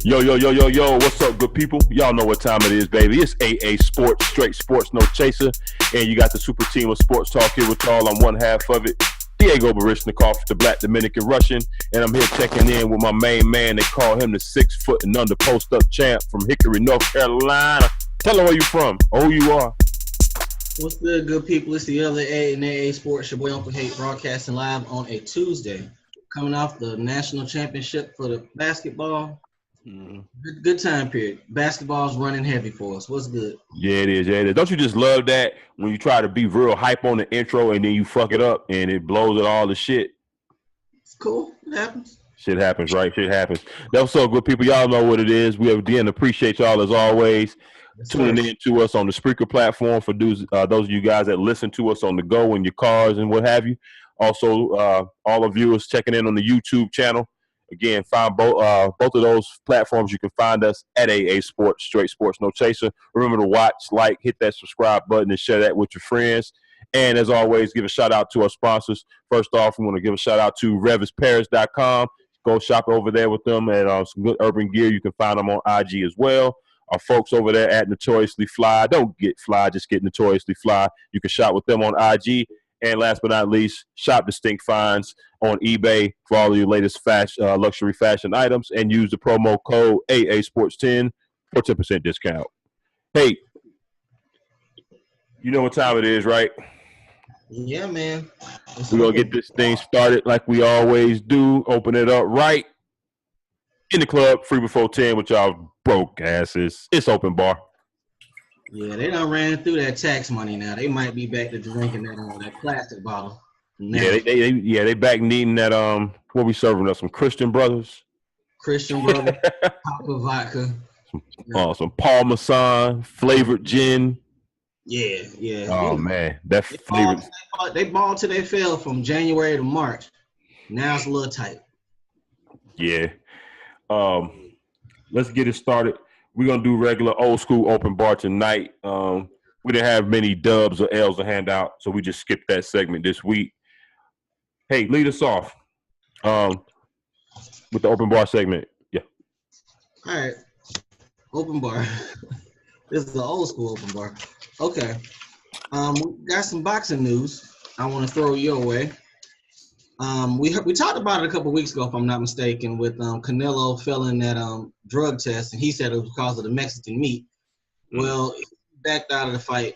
Yo, yo, yo, yo, yo, what's up, good people? Y'all know what time it is, baby. It's AA Sports, straight sports, no chaser. And you got the super team of sports talk here with y'all. I'm one half of it, Diego Barishnikov, the Black Dominican Russian. And I'm here checking in with my main man. They call him the 6 foot and under post-up champ from Hickory, North Carolina. Tell them where you from, or who you are. What's good people? It's the other A and AA Sports. Your boy Uncle Hate broadcasting live on a Tuesday. Coming off the national championship for the basketball. Good time period. Basketball's running heavy for us. What's good? Yeah, it is. Yeah, it is. Don't you just love that when you try to be real hype on the intro and then you fuck it up and it blows it all to shit? It's cool. It happens. Shit happens, right? Shit happens. That's so good, people. Y'all know what it is. We again appreciate y'all as always tuning in to us on the Spreaker platform. For those of you guys that listen to us on the go in your cars and what have you. Also, all of viewers checking in on the YouTube channel. Again, find both of those platforms. You can find us at AA Sports, straight sports, no chaser. Remember to watch, like, hit that subscribe button, and share that with your friends. And as always, give a shout out to our sponsors. First off, we want to give a shout out to revisparis.com. Go shop over there with them and some good urban gear. You can find them on IG as well. Our folks over there at Notoriously Fly. Don't get fly, just get Notoriously Fly. You can shop with them on IG. And last but not least, shop Distinct Finds on eBay for all of your latest luxury fashion items and use the promo code AASports10 for 10% discount. Hey, you know what time it is, right? Yeah, man. We're going to get this thing started like we always do. Open it up right in the club, free before 10 with y'all broke asses. It's open bar. Yeah, they done ran through that tax money now. They might be back to drinking that plastic bottle. Now. Yeah, they back needing that what we serving us, some Christian Brothers. Christian Brothers, Papa Vodka. Some Parmesan flavored gin. Yeah. Oh man, that flavored. They balled till they fell from January to March. Now it's a little tight. Yeah. Let's get it started. We're going to do regular old school open bar tonight. We didn't have many dubs or L's to hand out, so we just skipped that segment this week. Hey, lead us off with the open bar segment. Yeah. All right. Open bar. This is the old school open bar. Okay. We got some boxing news I want to throw your way. We talked about it a couple weeks ago, if I'm not mistaken, with Canelo failing that drug test, and he said it was because of the Mexican meat. Well, he backed out of the fight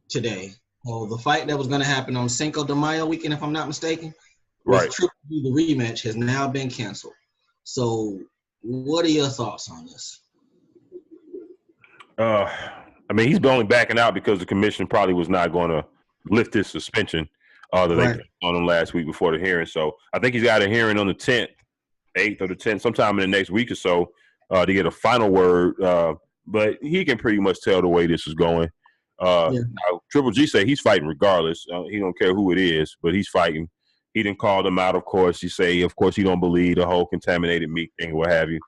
today. Well, the fight that was going to happen on Cinco de Mayo weekend, if I'm not mistaken, right? The rematch has now been canceled. So, what are your thoughts on this? I mean, he's only backing out because the commission probably was not going to lift his suspension. That they put on him last week before the hearing. So I think he's got a hearing on the 10th, 8th or the 10th, sometime in the next week or so to get a final word. But he can pretty much tell the way this is going. Now, Triple G say he's fighting regardless. He don't care who it is, but he's fighting. He didn't call them out, of course. He say, of course, he don't believe the whole contaminated meat thing or what have you.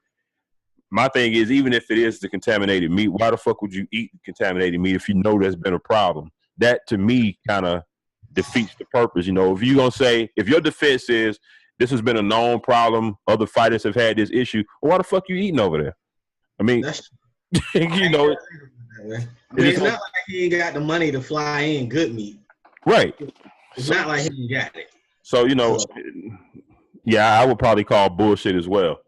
My thing is, even if it is the contaminated meat, why the fuck would you eat contaminated meat if you know there's been a problem? That, to me, kind of defeats the purpose. You know, if you're going to say, if your defense is this has been a known problem, other fighters have had this issue, well, why the fuck you eating over there? I mean, you know. It's not like he ain't got the money to fly in good meat. Right. It's not like he got it. So, you know, yeah, I would probably call bullshit as well.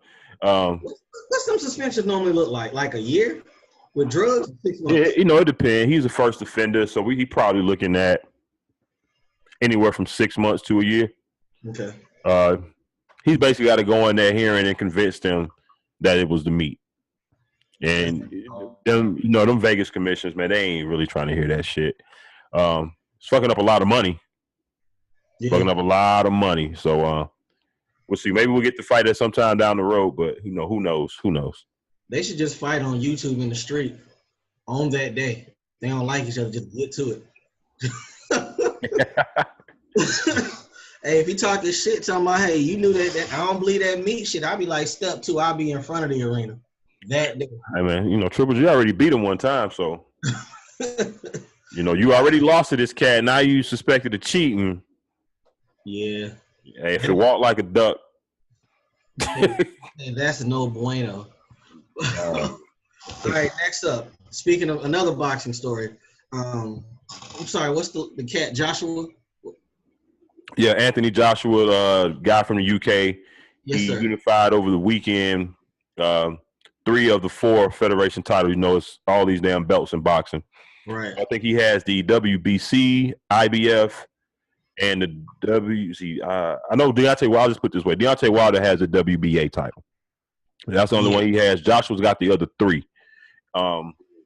What's some suspensions normally look like? Like a year? With drugs? 6 months? Yeah, you know, it depends. He's a first offender, so he probably looking at anywhere from 6 months to a year. Okay. He's basically got to go in there hearing and convince them that it was the meat. And them, you know, them Vegas commissions, man, they ain't really trying to hear that shit. It's fucking up a lot of money. Yeah. Fucking up a lot of money. So we'll see. Maybe we'll get the fight at sometime down the road, but you know, who knows? Who knows? They should just fight on YouTube in the street on that day. They don't like each other, just get to it. Hey, if he talking shit, talking about, hey, you knew that I don't believe that meat shit, I'll be like, step 2, I'll be in front of the arena that day. Hey, man, you know, Triple G already beat him one time, so you know, you already lost to this cat. Now you suspected of cheating. Yeah. Hey, if it walked like a duck. Hey, that's no bueno. All right, next up. Speaking of another boxing story, I'm sorry, what's the cat, Joshua? Yeah, Anthony Joshua, guy from the UK. Yes, He sir. unified over the weekend 3 of the 4 federation titles. It's all these damn belts in boxing. Right. I think he has the WBC, IBF, and the WC. I know Deontay Wilder. I'll just put it this way: Deontay Wilder has a WBA title. That's the only one he has. Joshua's got the other 3.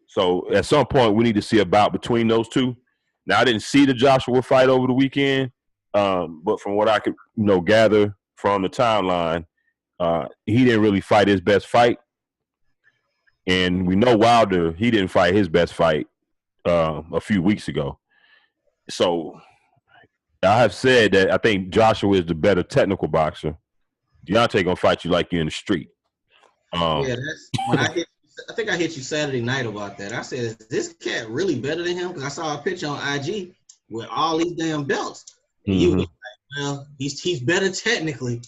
So at some point, we need to see a bout between those two. Now, I didn't see the Joshua fight over the weekend, but from what I could gather from the timeline, he didn't really fight his best fight. And we know Wilder, he didn't fight his best fight a few weeks ago. So I have said that I think Joshua is the better technical boxer. Deontay gonna fight you like you're in the street. Yeah, that's when I think I hit you Saturday night about that. I said, is this cat really better than him? Because I saw a picture on IG with all these damn belts. And you was like, well, he's better technically,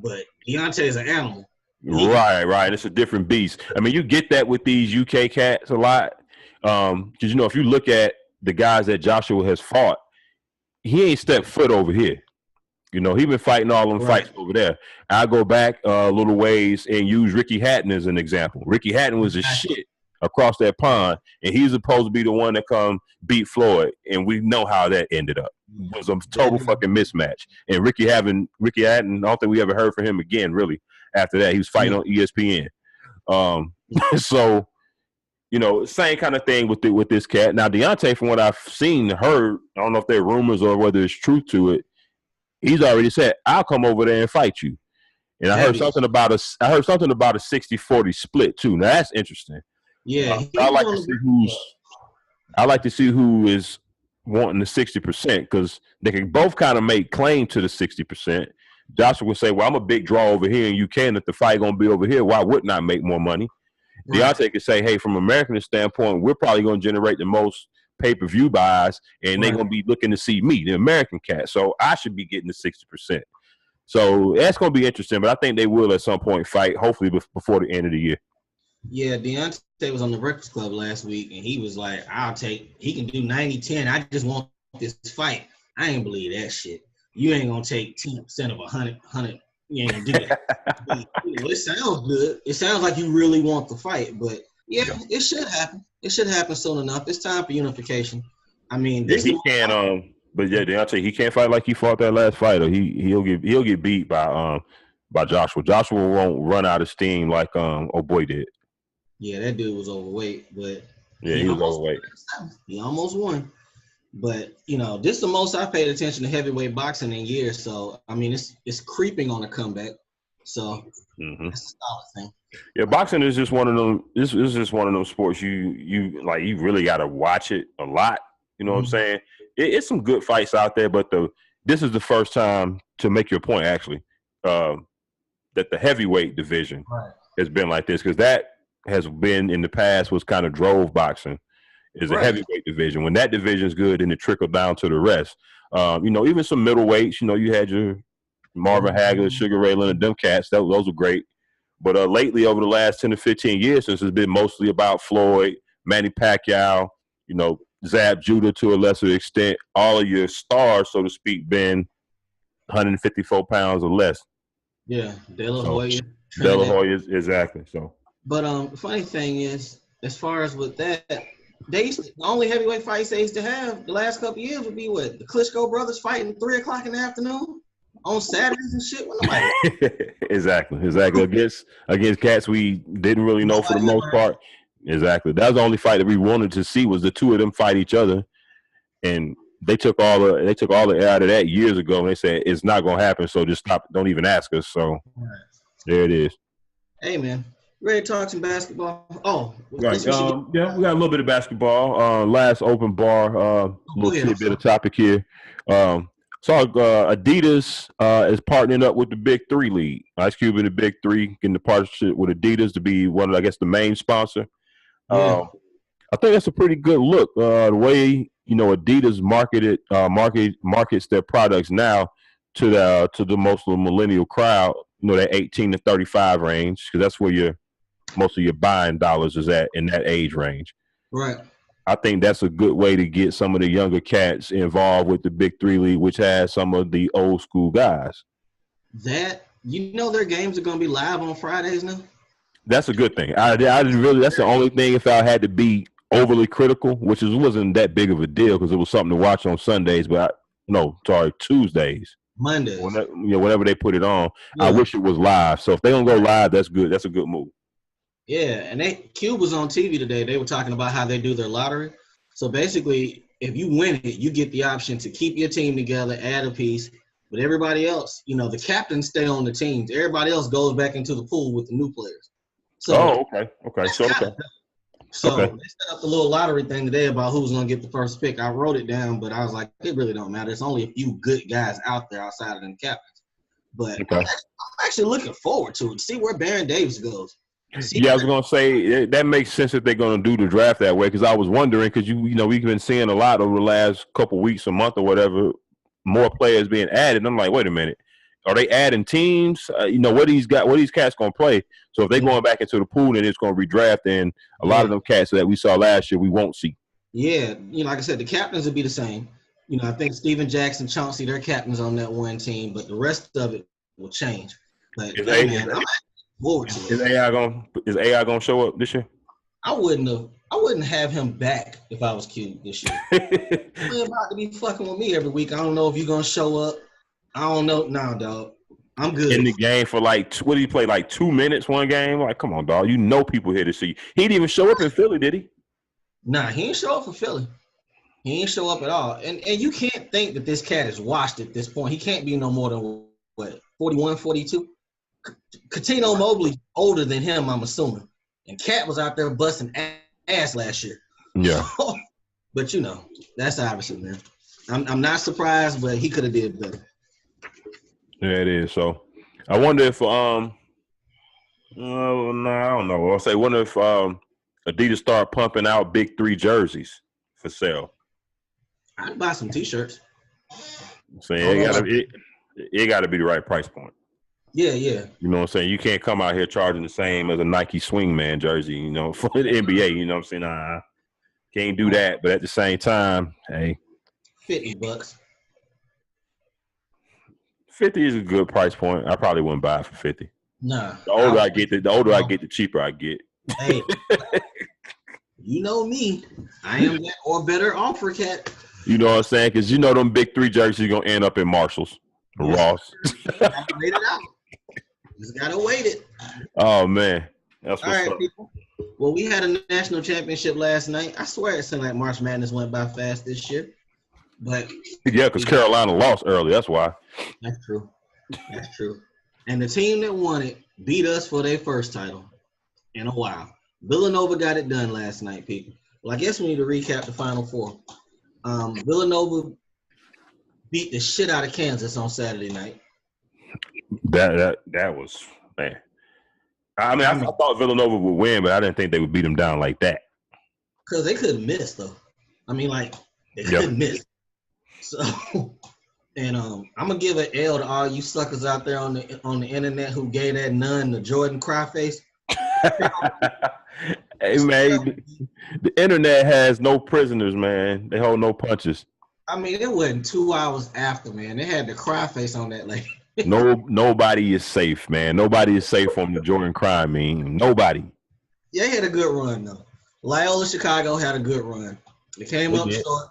but Deontay's an animal. Right. It's a different beast. I mean, you get that with these UK cats a lot. Because, if you look at the guys that Joshua has fought, he ain't stepped foot over here. He been fighting all them fights over there. I go back a little ways and use Ricky Hatton as an example. Ricky Hatton was a shit across that pond, and he's supposed to be the one that come beat Floyd, and we know how that ended up. It was a total fucking mismatch. And Ricky Hatton, I don't think we ever heard from him again, really, after that. He was fighting on ESPN. So, same kind of thing with this cat. Now, Deontay, from what I've seen, heard, I don't know if they're rumors or whether it's truth to it, he's already said, I'll come over there and fight you. And I heard something about a 60-40 split too. Now that's interesting. Yeah. I like to see who is wanting the 60% because they can both kind of make claim to the 60%. Joshua would say, well, I'm a big draw over here and you can. If the fight gonna be over here, why wouldn't I make more money? Right. Deontay could say, hey, from an American standpoint, we're probably gonna generate the most pay-per-view buys, and they're going to be looking to see me, the American cat. So I should be getting the 60%. So that's going to be interesting, but I think they will at some point fight, hopefully before the end of the year. Yeah, Deontay was on the Breakfast Club last week, and he was like, he can do 90-10. I just want this fight. I ain't believe that shit. You ain't going to take 10% of 100. You ain't going to do that. It sounds good. It sounds like you really want the fight, but yeah, it should happen. It should happen soon enough. It's time for unification. I mean, he can. But yeah, Deontay, he can't fight like he fought that last fight, or he'll get beat by Joshua. Joshua won't run out of steam like boy did. Yeah, that dude was overweight, but he was overweight. He almost won. But this is the most I've paid attention to heavyweight boxing in years. So I mean, it's creeping on a comeback. So that's a solid thing. Yeah, boxing is just one of them. This is just one of those sports you really got to watch it a lot. You know what I'm saying? It's some good fights out there, but this is the first time, to make your point actually, that the heavyweight division has been like this, because that has been in the past was kind of drove boxing is a heavyweight division. When that division is good, then it trickled down to the rest. Even some middleweights. You had your Marvin Hagler, Sugar Ray Leonard, them cats. Those were great. But lately, over the last 10 to 15 years, since it's been mostly about Floyd, Manny Pacquiao, Zab Judah to a lesser extent, all of your stars, so to speak, been 154 pounds or less. Yeah, De La Hoya. De La Hoya, exactly. So, but the funny thing is, as far as with that, the only heavyweight fights they used to have the last couple of years would be what the Klitschko brothers fighting 3:00 in the afternoon on Saturdays and shit. Exactly. Against cats we didn't really know for the most part. Exactly. That was the only fight that we wanted to see, was the two of them fight each other, and they took all the air out of that years ago. And they said it's not going to happen, so just stop. Don't even ask us. So there it is. Hey man, ready to talk some basketball? Oh, right. We got a little bit of basketball. Last open bar. Little tidbit of topic here. So Adidas is partnering up with the Big Three League. Ice Cube and the Big Three getting the partnership with Adidas to be one of, I guess, the main sponsor. I think that's a pretty good look. The way Adidas markets their products now to the most of the millennial crowd. That 18 to 35 range, because that's where your most of your buying dollars is at in that age range. Right. I think that's a good way to get some of the younger cats involved with the Big Three League, which has some of the old school guys. Their games are going to be live on Fridays now? That's a good thing. I didn't really. That's the only thing. If I had to be overly critical, which wasn't that big of a deal because it was something to watch on Sundays, but Tuesdays, Mondays. Whenever they put it on. Yeah. I wish it was live. So if they don't go live, that's good. That's a good move. Yeah, and Cube was on TV today. They were talking about how they do their lottery. So basically, if you win it, you get the option to keep your team together, add a piece. But everybody else, the captains stay on the teams. Everybody else goes back into the pool with the new players. So, okay. So they set up the little lottery thing today about who's going to get the first pick. I wrote it down, but I was like, it really don't matter. It's only a few good guys out there outside of them captains. But I'm actually looking forward to it. See where Baron Davis goes. I was going to say that makes sense that they're going to do the draft that way because I was wondering because we've been seeing a lot over the last couple weeks, a month or whatever, more players being added. I'm like, wait a minute, are they adding teams? What these cats going to play? So if they're going back into the pool, then it's going to redraft, and a lot of them cats that we saw last year we won't see. Yeah, like I said, the captains will be the same. I think Steven Jackson, Chauncey, they're captains on that one team, but the rest of it will change. But I'm looking forward to it. Is AI gonna show up this year? I wouldn't have him back if I was Cube this year. You're about to be fucking with me every week. I don't know if you're gonna show up. I don't know. Nah, dog. I'm good. In the game for what did he play? 2 minutes one game? Like, come on, dog. People here to see you. He didn't even show up in Philly, did he? Nah, he didn't show up for Philly. He didn't show up at all. And you can't think that this cat is washed at this point. He can't be no more than 41, 42? Katino Mobley older than him, I'm assuming. And Cat was out there busting ass last year. Yeah. But that's obviously, man. I'm not surprised, but he could have did better. Yeah, it is. So I wonder if I don't know. I'll say wonder if Adidas start pumping out Big Three jerseys for sale. I'd buy some T-shirts. So it gotta be the right price point. Yeah. You know what I'm saying? You can't come out here charging the same as a Nike Swingman jersey, for the NBA. You know what I'm saying? Nah, can't do that. But at the same time, hey, $50. 50 is a good price point. I probably wouldn't buy it for 50. Nah. The older I get, the cheaper I get. Hey, you know me. I am that or better offer cat. You know what I'm saying? Because them Big Three jerseys are gonna end up in Marshalls, or Ross. Gotta wait it out. Just gotta wait it. Oh man, that's what's all right, up. people. Well, we had a national championship last night. I swear it seemed like March Madness went by fast this year. But yeah, because Carolina lost early. That's why. That's true. And the team that won it beat us for their first title in a while. Villanova got it done last night, people. Well, I guess we need to recap the Final Four. Villanova beat the shit out of Kansas on Saturday night. That was, man. I mean, I thought Villanova would win, but I didn't think they would beat them down like that. Because they couldn't miss, though. I mean, they couldn't miss. So, and I'm gonna give an L to all you suckers out there on the internet who gave that nun the Jordan cry face. Hey man, the internet has no prisoners, man. They hold no punches. I mean, it wasn't 2 hours after, man. They had the cry face on that lady. Nobody is safe, man. Nobody is safe from the Jordan cry meme. Nnobody. Yeah, they had a good run though. Loyola Chicago had a good run. They came up short,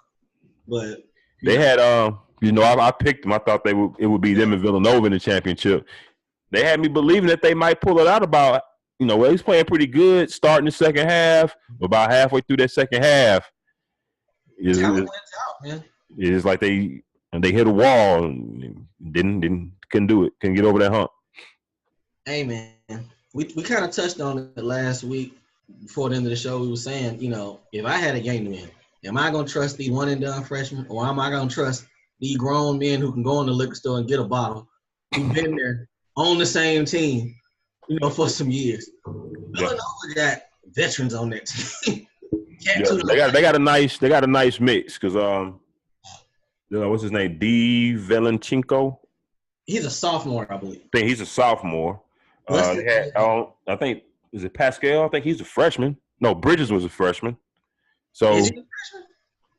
but they had I picked them. I thought it would be them and Villanova in the championship. They had me believing that they might pull it out about, they was playing pretty good starting the second half. About halfway through that second half, went out, man. It's like they hit a wall and couldn't do it. Couldn't get over that hump. Hey man, we kind of touched on it last week before the end of the show. We were saying, if I had a game to win, am I gonna trust these one and done freshmen, or am I gonna trust these grown men who can go in the liquor store and get a bottle, who've been there on the same team, for some years? Villanova got veterans on that team. They got a nice mix because what's his name? D. Velenchenko. He's a sophomore, I believe. I think he's a sophomore. I think Is it Pascal? I think he's a freshman. No, Bridges was a freshman. So Is he a freshman?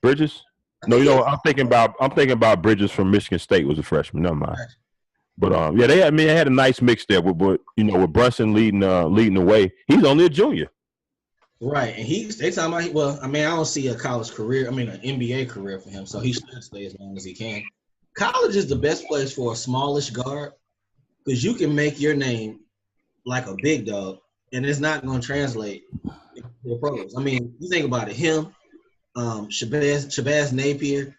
Bridges? I No, think you know, I'm thinking about Bridges from Michigan State was a freshman. Never mind. But yeah, they had a nice mix there with with Brunson leading the way. He's only a junior. Right, and they talking about I don't see a college career. An NBA career for him, so he should stay as long as he can. College is the best place for a smallish guard because you can make your name like a big dog, and it's not going to translate to the pros. You think about it, him, Shabazz Napier,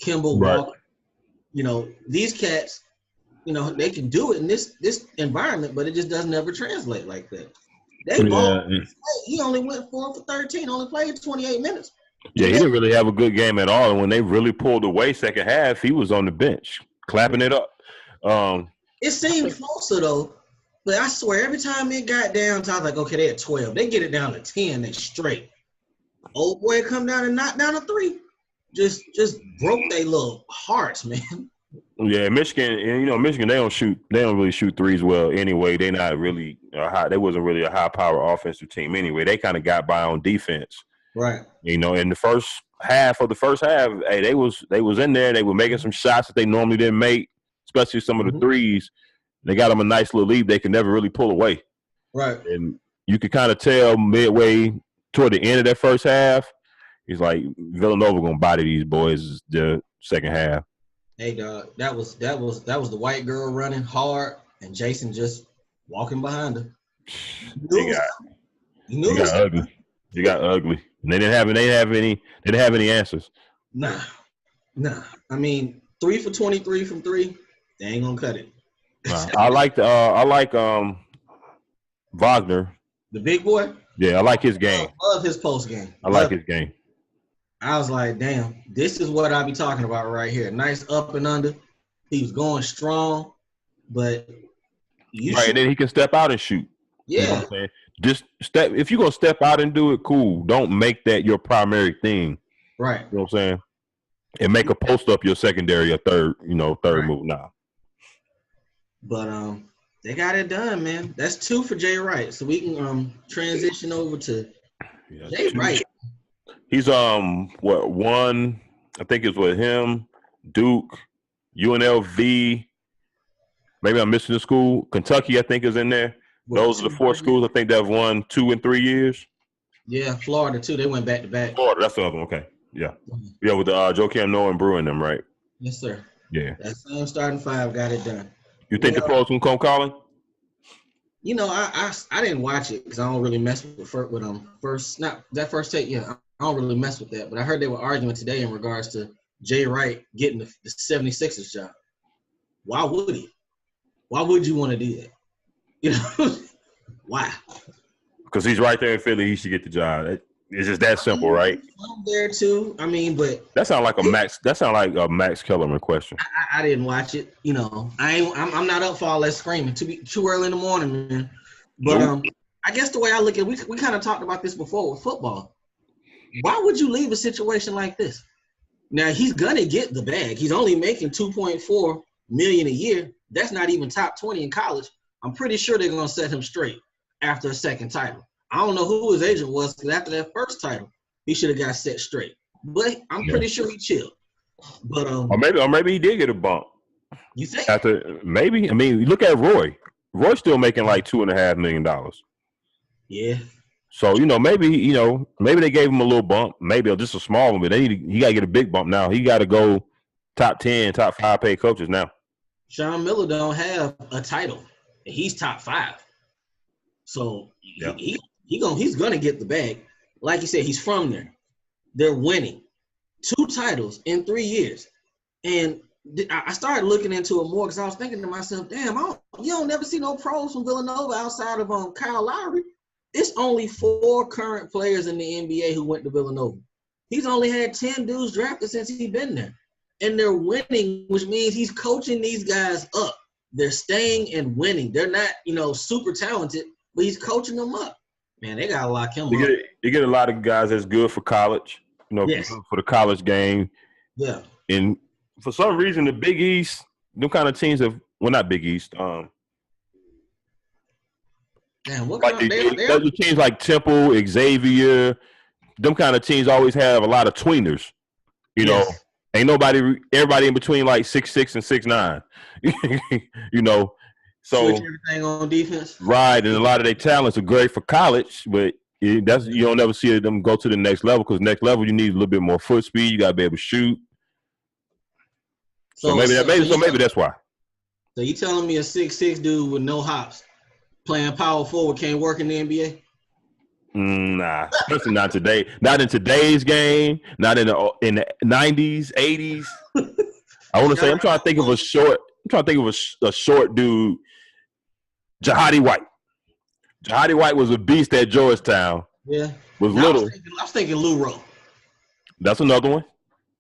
Kimball Walker, these cats, they can do it in this environment, but it just doesn't ever translate like that. He only went 4 for 13, only played 28 minutes. Yeah, he didn't really have a good game at all. And when they really pulled away second half, he was on the bench clapping it up. It seemed closer though, but I swear every time it got down to, I was like, okay, they're at 12. They get it down to 10, they straight. Old boy come down and knock down a 3. Just broke their little hearts, man. Yeah, Michigan, and Michigan, they don't really shoot threes well anyway. They're not really they wasn't really a high power offensive team anyway. They kind of got by on defense. Right. In the first half, hey, they was in there. They were making some shots that they normally didn't make, especially some of the threes. They got them a nice little lead. They could never really pull away. Right. And you could kind of tell midway toward the end of that first half, he's like, Villanova gonna body these boys the second half. Hey dog, that was the white girl running hard and Jason just walking behind her. You got ugly. You got ugly. And they didn't have any answers. Nah. 3 for 23 from 3, they ain't gonna cut it. I like Wagner. The big boy? Yeah, I like his game. I love his post game. I like his game. I was like, damn, this is what I be talking about right here. Nice up and under. He was going strong, but and then he can step out and shoot. Yeah. You know what I'm saying? Just if you're gonna step out and do it, cool. Don't make that your primary thing. Right. You know what I'm saying? And make a post up your secondary or third move now. But they got it done, man. That's 2 for Jay Wright. So we can transition over to Jay Wright. He's one? I think it's with him, Duke, UNLV. Maybe I'm missing the school. Kentucky, I think, is in there. Those are the 4 schools I think that have won 2 in 3 years. Yeah, Florida too. They went back to back. Florida, that's the other one. Okay, yeah, with the Joakim Noah and Bruin them, right? Yes, sir. Yeah, that same starting 5 got it done. You think the pros can come calling? I didn't watch it because I don't really mess with first take. Yeah, I don't really mess with that. But I heard they were arguing today in regards to Jay Wright getting the 76ers job. Why would he? Why would you want to do that? Why? Because he's right there in Philly. He should get the job. It's just that simple, right? I'm there too. But that sounds like a Max Kellerman question. I didn't watch it. I'm not up for all that screaming. Too early in the morning, man. But I guess the way I look at it, we kind of talked about this before with football. Why would you leave a situation like this? Now he's gonna get the bag. He's only making $2.4 million a year. That's not even top 20 in college. I'm pretty sure they're gonna set him straight after a second title. I don't know who his agent was because after that first title, he should have got set straight. But I'm pretty sure he chilled. But or maybe he did get a bump. You think? Maybe. Look at Roy. Roy's still making like $2.5 million. Yeah. So maybe they gave him a little bump, maybe just a small one, but he got to get a big bump now. He got to go top 10, top 5 paid coaches now. Sean Miller don't have a title. He's top 5. So he's gonna get the bag. Like you said, he's from there. They're winning 2 titles in 3 years. And I started looking into it more because I was thinking to myself, damn, you don't never see no pros from Villanova outside of Kyle Lowry. It's only 4 current players in the NBA who went to Villanova. He's only had 10 dudes drafted since he's been there. And they're winning, which means he's coaching these guys up. They're staying and winning. They're not, super talented, but he's coaching them up. Man, they got to lock him up. You get a lot of guys that's good for college, yes. for the college game. Yeah. And for some reason, the Big East, them kind of teams not Big East. Damn, what Like kind of the teams like Temple, Xavier, them kind of teams always have a lot of tweeners. You know, ain't everybody in between like 6'6" and 6'9". You know, so switch everything on defense. Right, and a lot of their talents are great for college, but you don't never see them go to the next level because next level you need a little bit more foot speed. You got to be able to shoot. So maybe that's why. So you telling me a 6'6" dude with no hops playing power forward can't work in the NBA? Nah, especially not today. Not in today's game. Not in the 90s, 80s. I want to say I'm trying to think of a short dude. Jahadi White. Jahadi White was a beast at Georgetown. Yeah, was little. I was thinking Lou Rowe. That's another one.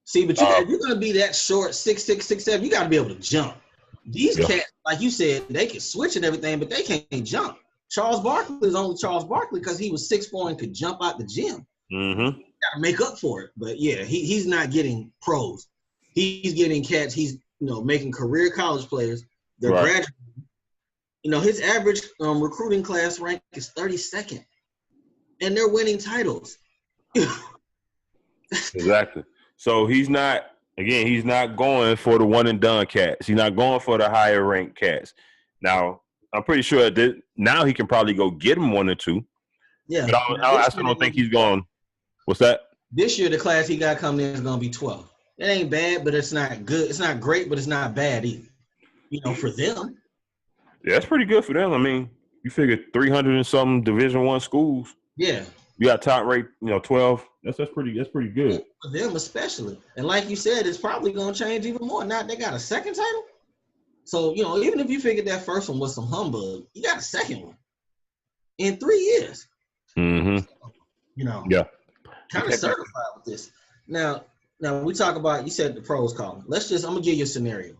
See, but if you're gonna be that short, 6'6", 6'7", you got to be able to jump. These cats, like you said, they can switch and everything, but they can't jump. Charles Barkley is only Charles Barkley because he was 6'4" and could jump out the gym. Mm-hmm. Got to make up for it. But yeah, he's not getting pros. He's getting cats. He's making career college players. They're graduating. His average recruiting class rank is 32nd, and they're winning titles. Exactly. So he's not going for the one and done cats. He's not going for the higher ranked cats. Now, I'm pretty sure that now he can probably go get him 1 or 2. Yeah. But I still don't think he's going. What's that? This year, the class he got coming in is going to be 12. It ain't bad, but it's not good. It's not great, but it's not bad either. For them. Yeah, that's pretty good for them. I mean, you figure 300 and something Division I schools. Yeah. You got top rate, 12. That's pretty good. Yeah, for them especially. And like you said, it's probably going to change even more. Now they got a second title. So, even if you figured that first one was some humbug, you got a second one in 3 years. Mm-hmm. So, yeah. Kind of certified with this. Now we talk about, you said the pros calling. I'm going to give you a scenario.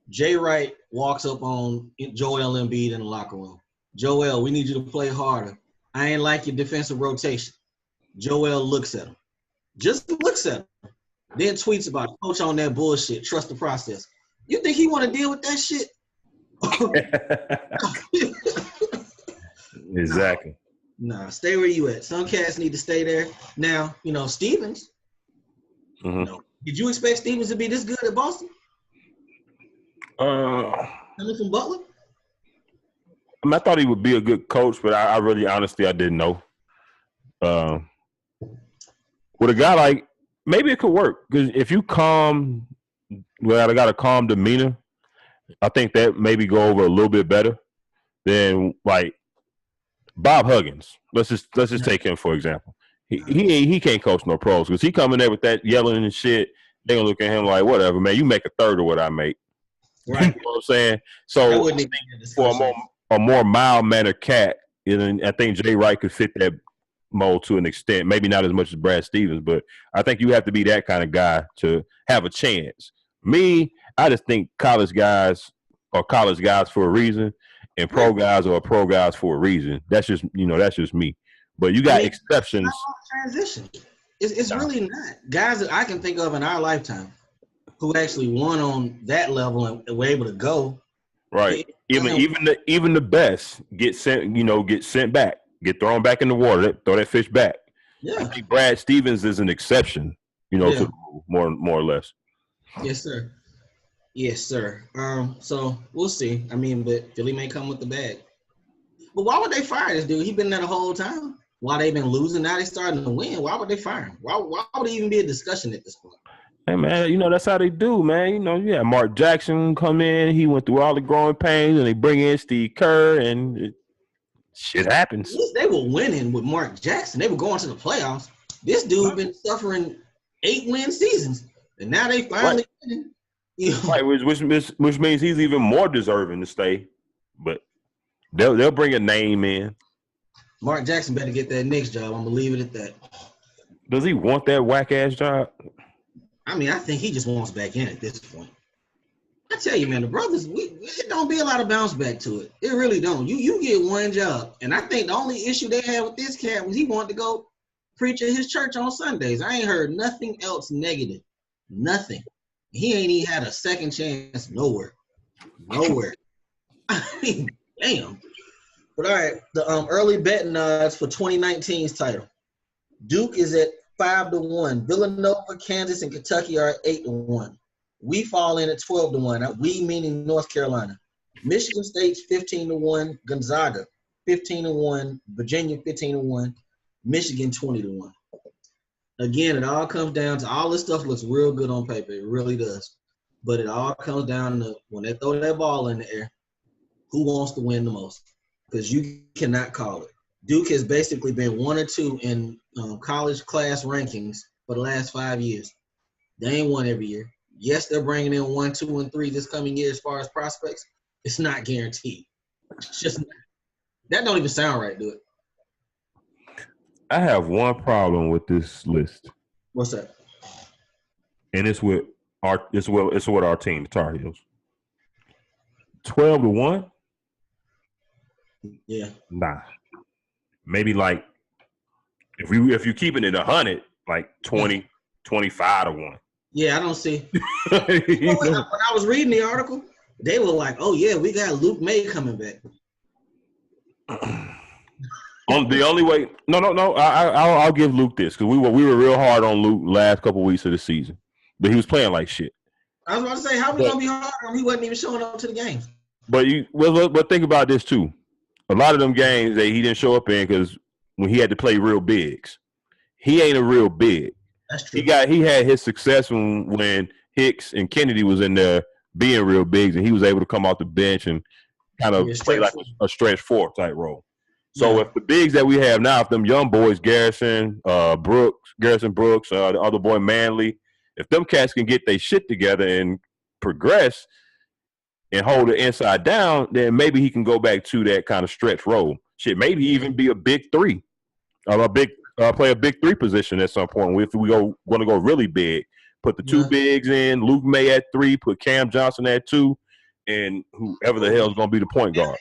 Jay Wright walks up on Joel Embiid in the locker room. Joel, we need you to play harder. I ain't like your defensive rotation. Joel looks at him. Just looks at him. Then tweets about coach on that bullshit. Trust the process. You think he want to deal with that shit? Exactly. Nah, stay where you at. Some cats need to stay there. Now, Stevens. Mm-hmm. Did you expect Stevens to be this good at Boston? Coming from Butler? I thought he would be a good coach, but I really, honestly, I didn't know. With a guy like, maybe it could work. Because if you I got a calm demeanor, I think that maybe go over a little bit better than like Bob Huggins. Let's just take him for example. He can't coach no pros because he coming there with that yelling and shit. They gonna look at him like, whatever, man. You make a third of what I make. Right. You know what I'm saying? So for a more mild-mannered cat, I think Jay Wright could fit that mold to an extent. Maybe not as much as Brad Stevens, but I think you have to be that kind of guy to have a chance. Me, I just think college guys are college guys for a reason, and pro guys are pro guys for a reason. That's just me. But you got exceptions. Transition. It's really not guys that I can think of in our lifetime who actually won on that level and were able to go. Right. Even the best get sent back, get thrown back in the water, throw that fish back. Yeah. I think Brad Stevens is an exception, to more or less. Yes, sir. Yes, sir. So we'll see. I mean, but Philly may come with the bag. But why would they fire this dude? He been there the whole time. Why they been losing? Now they starting to win. Why would they fire him? Why would it even be a discussion at this point? Hey, man, that's how they do, man. Mark Jackson come in. He went through all the growing pains, and they bring in Steve Kerr, and shit happens. They were winning with Mark Jackson. They were going to the playoffs. This dude been suffering 8-win seasons, and now they finally winning. Right, which means he's even more deserving to stay. But they'll bring a name in. Mark Jackson better get that Knicks job. I'm gonna leave it at that. Does he want that whack ass job? I mean, I think he just wants back in at this point. I tell you, man, the brothers, it don't be a lot of bounce back to it. It really don't. You get one job, and I think the only issue they had with this cat was he wanted to go preach at his church on Sundays. I ain't heard nothing else negative. Nothing. He ain't even had a second chance nowhere. I mean, damn. But all right, the early betting odds for 2019's title. Duke is at 5-1. Villanova, Kansas, and Kentucky are at 8-1. We fall in at 12-1. We meaning North Carolina. Michigan State's 15-1. Gonzaga 15-1. Virginia 15-1. Michigan 20-1. Again, it all comes down to all this stuff looks real good on paper. It really does. But it all comes down to when they throw that ball in the air, who wants to win the most? Because you cannot call it. Duke has basically been 1 or 2 in college class rankings for the last 5 years. They ain't won every year. Yes, they're bringing in 1, 2, and 3 this coming year as far as prospects. It's not guaranteed. It's just that don't even sound right, do it? I have one problem with this list. What's that? And it's with our team, the Tar Heels. 12-1? Yeah. Nah. Maybe like if you're keeping it 100, like 20, 25-1. Yeah, I don't see. When I was reading the article, they were like, "Oh yeah, we got Luke May coming back." The only way, no. I'll give Luke this because we were real hard on Luke last couple weeks of the season, but he was playing like shit. I was about to say, how we gonna be hard on him? He wasn't even showing up to the games. But think about this too. A lot of them games that he didn't show up in because when he had to play real bigs, he ain't a real big. That's true. He had his success when Hicks and Kennedy was in there being real bigs, and he was able to come off the bench and kind of play like a stretch 4 type role. So if the bigs that we have now, if them young boys, Garrison Brooks, the other boy Manley, if them cats can get their shit together and progress and hold it inside down, then maybe he can go back to that kind of stretch role. Shit, maybe even be a big 3, or play a big 3 position at some point. If we want to go really big, put the 2 bigs in, Luke May at 3, put Cam Johnson at 2, and whoever the hell is going to be the point guard.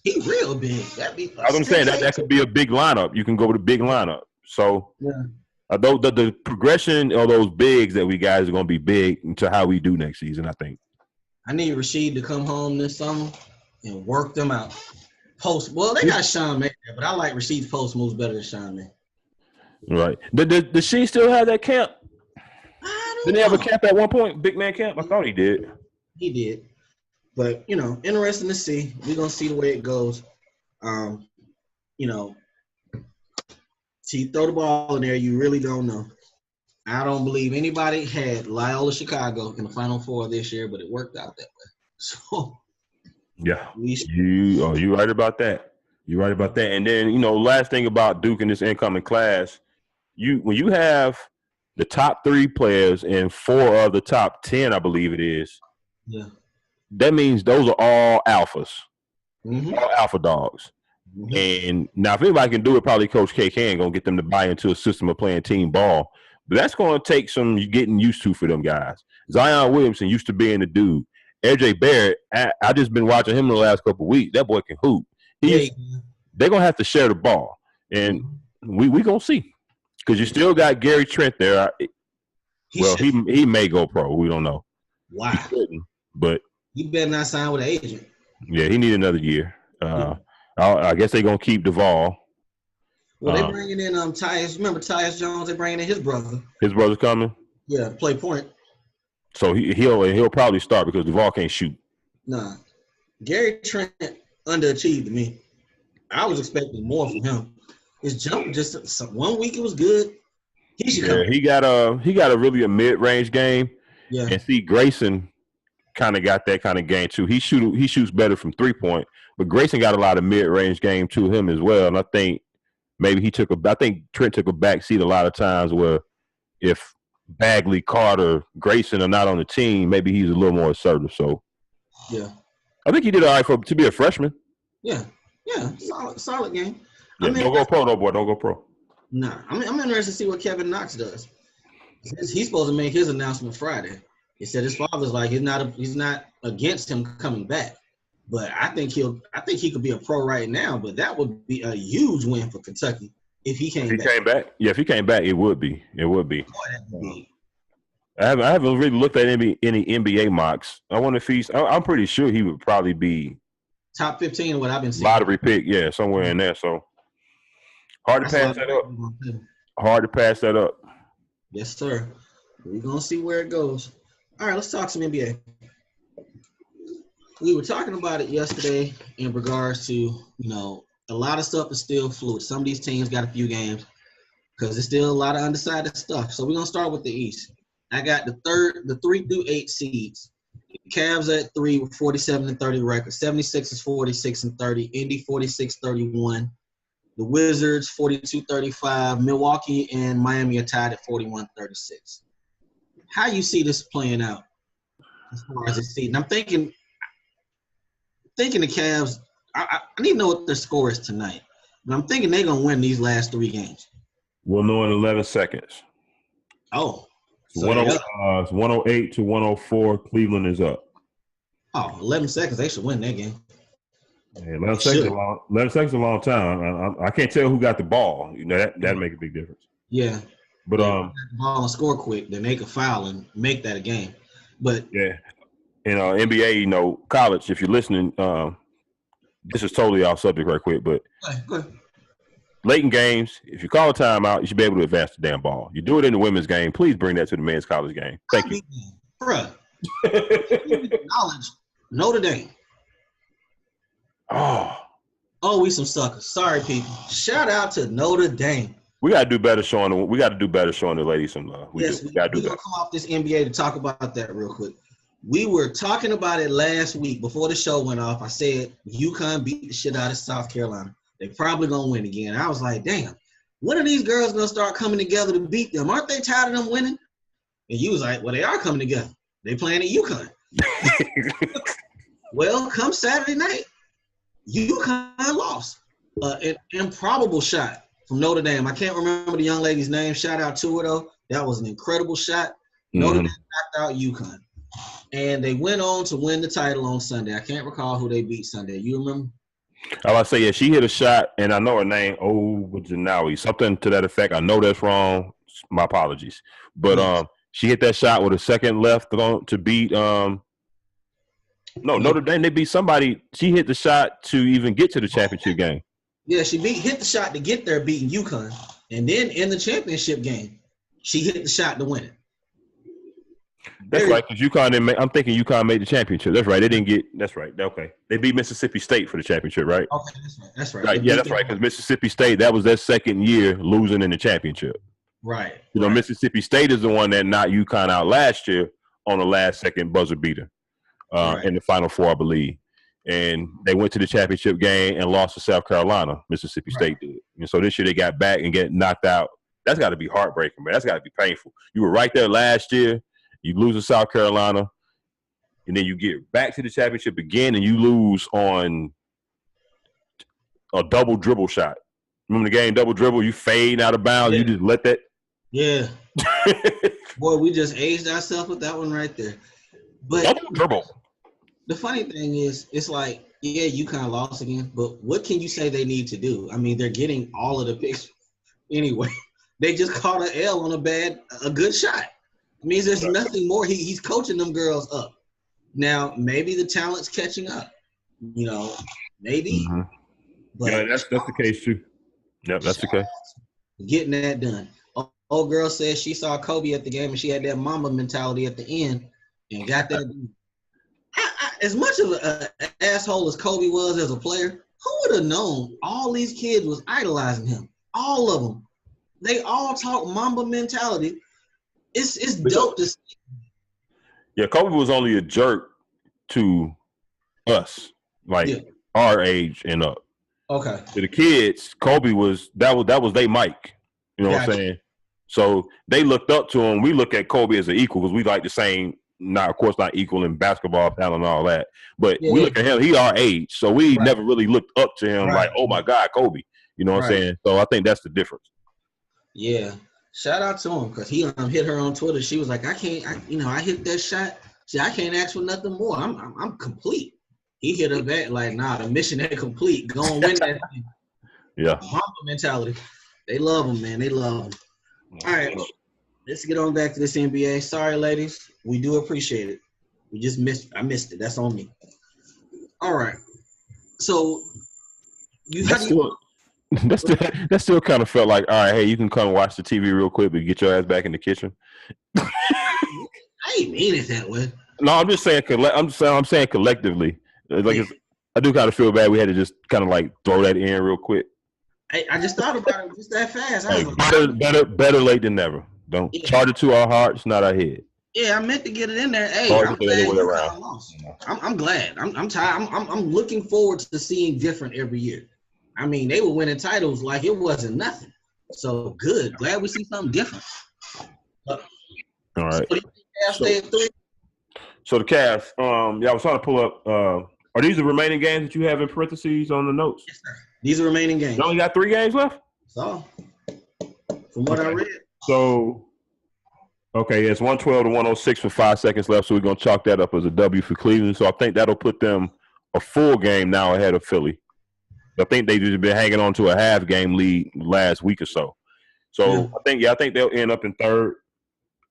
He real big. That'd be. I'm saying that could be a big lineup. You can go with a big lineup. So, the progression of those bigs that we guys are going to be big into how we do next season, I think. I need Rasheed to come home this summer and work them out. Well, they got Sean May, but I like Rasheed's post moves better than Sean May. Right. Does she still have that camp? Didn't he have a camp at one point? Big man camp? I thought he did. He did. But, interesting to see. We're going to see the way it goes. See, throw the ball in there, you really don't know. I don't believe anybody had Loyola Chicago in the Final Four this year, but it worked out that way. So, yeah, you right about that. You're right about that. And then, last thing about Duke in this incoming class, when you have the top 3 players and 4 of the top 10, I believe it is. Yeah. That means those are all alphas, mm-hmm. all alpha dogs. Mm-hmm. And now, if anybody can do it, probably Coach K can go get them to buy into a system of playing team ball. But that's going to take some getting used to for them guys. Zion Williamson used to being the dude. RJ Barrett, I just been watching him in the last couple of weeks. That boy can hoop. They're going to have to share the ball. And we going to see. Because you still got Gary Trent there. He may go pro. We don't know. Wow. He couldn't, but he better not sign with an agent. Yeah, he need another year. I guess they're going to keep Duvall. Well, they bringing in Tyus. Remember Tyus Jones? They bringing in his brother. His brother's coming? Yeah, play point. So he'll probably start because Duvall can't shoot. Nah. Gary Trent underachieved to me. I was expecting more from him. His jump just 1 week it was good. He should come. He got a really a mid-range game. Yeah. And see, Grayson kind of got that kind of game too. He shoots better from 3-point, but Grayson got a lot of mid-range game to him as well. And I think maybe I think Trent took a back seat a lot of times where if Bagley, Carter, Grayson are not on the team, maybe he's a little more assertive. So yeah, I think he did all right to be a freshman. Yeah, solid game. Yeah, don't go pro, though, boy. Don't go pro. Nah, I'm interested to see what Kevin Knox does. He's supposed to make his announcement Friday. He said his father's like he's not against him coming back, but I think he could be a pro right now. But that would be a huge win for Kentucky if he came back. Yeah, if he came back, it would be. It would be. I haven't really looked at any NBA mocks. I wonder if I'm pretty sure he would probably be top 15 of what I've been seeing. Lottery pick, yeah, somewhere in there. So hard to pass that up. Hard to pass that up. Yes, sir. We're gonna see where it goes. All right, let's talk some NBA. We were talking about it yesterday in regards to, a lot of stuff is still fluid. Some of these teams got a few games because there's still a lot of undecided stuff. So we're going to start with the East. I got the 3 through 8 seeds. The Cavs at 3 with 47-30 record. 76 is 46-30. Indy 46-31. The Wizards 42-35. Milwaukee and Miami are tied at 41-36. How you see this playing out as far as the seed? And I'm thinking the Cavs, I need to know what their score is tonight. But I'm thinking they're going to win these last 3 games. We'll know in 11 seconds. Oh. So 108 to 104, Cleveland is up. Oh, 11 seconds. They should win that game. Yeah, 11 seconds is a long time. I can't tell who got the ball. That'd make a big difference. Yeah. But the ball and score quick, then they could foul and make that a game. But yeah. NBA, college, if you're listening, this is totally off subject right quick, but go ahead. Late in games, if you call a timeout, you should be able to advance the damn ball. You do it in the women's game, please bring that to the men's college game. Thank you. Bruh. Knowledge. Notre Dame. Oh, we some suckers. Sorry, people. Shout out to Notre Dame. We gotta do better showing the ladies some love. We gotta do better. Come off this NBA to talk about that real quick. We were talking about it last week before the show went off. I said UConn beat the shit out of South Carolina. They probably gonna win again. I was like, damn, when are these girls gonna start coming together to beat them? Aren't they tired of them winning? And you was like, well, they are coming together. They playing at UConn. Well, come Saturday night, UConn lost. An improbable shot from Notre Dame. I can't remember the young lady's name. Shout out to her though. That was an incredible shot. Notre Dame knocked out UConn. And they went on to win the title on Sunday. I can't recall who they beat Sunday. You remember? I was say, yeah, she hit a shot, and I know her name, Ojanawi, something to that effect. I know that's wrong. My apologies. But she hit that shot with a second left to beat Notre Dame. They beat somebody. She hit the shot to even get to the championship game. Yeah, she hit the shot to get there, beating UConn. And then in the championship game, she hit the shot to win it. That's right, because UConn didn't I'm thinking UConn made the championship. That's right. They didn't get – that's right. Okay. They beat Mississippi State for the championship, right? Okay, that's right. Yeah, that's right, because Mississippi State, that was their second year losing in the championship. Right. Mississippi State is the one that knocked UConn out last year on the last-second buzzer beater in the Final Four, I believe. And they went to the championship game and lost to South Carolina. Mississippi State did. And so this year they got back and get knocked out. That's got to be heartbreaking, man. That's got to be painful. You were right there last year. You lose to South Carolina, and then you get back to the championship again, and you lose on a double dribble shot. Remember the game, double dribble? You fade out of bounds. Yeah. You just let that. Yeah. Boy, we just aged ourselves with that one right there. But double dribble. The funny thing is, it's like, yeah, you kind of lost again, but what can you say they need to do? I mean, they're getting all of the picks anyway. They just caught an L on a good shot. It means there's nothing more. He's coaching them girls up. Now, maybe the talent's catching up. Maybe. Mm-hmm. But yeah, that's the case too. Yeah, that's the case. Getting that done. Old girl says she saw Kobe at the game and she had that Mamba mentality at the end and got that done. As much of an asshole as Kobe was as a player, who would have known all these kids was idolizing him? All of them. They all talk Mamba mentality. It's dope to see. Yeah, Kobe was only a jerk to us, our age and up. Okay. To the kids, Kobe was that was they Mike. You know what I'm saying? So they looked up to him. We look at Kobe as an equal because we like the same. Of course, not equal in basketball talent and all that. But we look at him. He our age, so we never really looked up to him like, oh my God, Kobe. You know what I'm saying? So I think that's the difference. Yeah. Shout out to him because he hit her on Twitter. She was like, I hit that shot. I can't ask for nothing more. I'm complete. He hit her back like, nah, the mission ain't complete. Go and win that thing. Yeah. Mamba mentality. They love him, man. They love him. All right. Let's get on back to this NBA. Sorry, ladies. We do appreciate it. I missed it. That's on me. All right. So that still kind of felt like, all right, hey, you can come watch the TV real quick, but get your ass back in the kitchen. I ain't mean it that way. No, I'm just saying. I'm saying collectively. I do kind of feel bad. We had to just kind of like throw that in real quick. I just thought about it just that fast. Better late than never. Don't charge it to our hearts, not our head. Yeah, I meant to get it in there. Hey, I'm glad. I'm tired. I'm looking forward to seeing different every year. I mean, they were winning titles like it wasn't nothing. So good. Glad we see something different. All right. So the Cavs. I was trying to pull up. Are these the remaining games that you have in parentheses on the notes? Yes, sir. These are remaining games. You only got 3 games left? So, from what I read. So, okay, it's 112 to 106 with 5 seconds left, so we're going to chalk that up as a W for Cleveland. So I think that'll put them a full game now ahead of Philly. I think they've just been hanging on to a half game lead last week or so. So I think they'll end up in third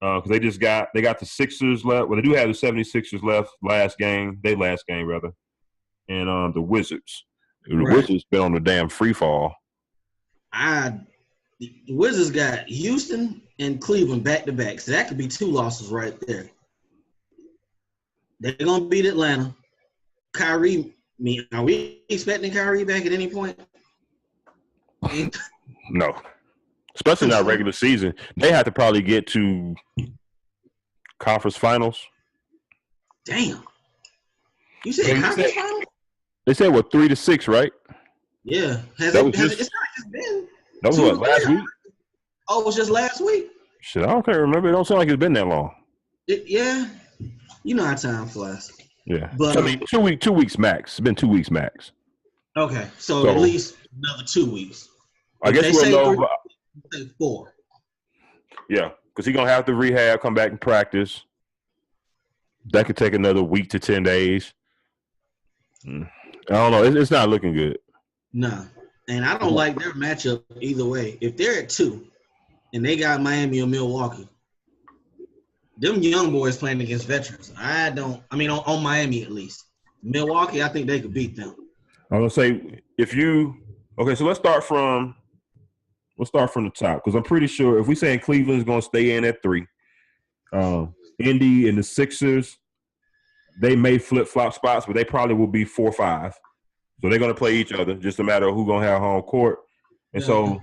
because they got the Sixers left. Well, they do have the 76ers left last game, rather, and the Wizards. The Wizards been on the damn free fall. The Wizards got Houston and Cleveland back to back, so that could be 2 losses right there. They're gonna beat Atlanta. Kyrie. Are we expecting Kyrie back at any point? No, especially not regular season. They have to probably get to conference finals. Damn. You said conference finals? They said 3 to 6, right? Yeah. It's not just been. That was what, last week? Oh, it was just last week? Shit, I don't remember. It don't sound like it's been that long. Yeah. You know how time flies. Yeah. But, I mean, 2 weeks max. It's been 2 weeks max. Okay. So at least another 2 weeks. I guess we'll know. 4. Yeah. Because he's going to have to rehab, come back and practice. That could take another week to 10 days. I don't know. It's not looking good. No. And I don't like their matchup either way. If they're at 2 and they got Miami or Milwaukee, them young boys playing against veterans. On Miami at least. Milwaukee, I think they could beat them. I'm going to say so let's start from the top because I'm pretty sure if we say Cleveland's going to stay in at 3, Indy and the Sixers, they may flip-flop spots, but they probably will be 4-5. So they're going to play each other, just a matter of who's going to have home court. And so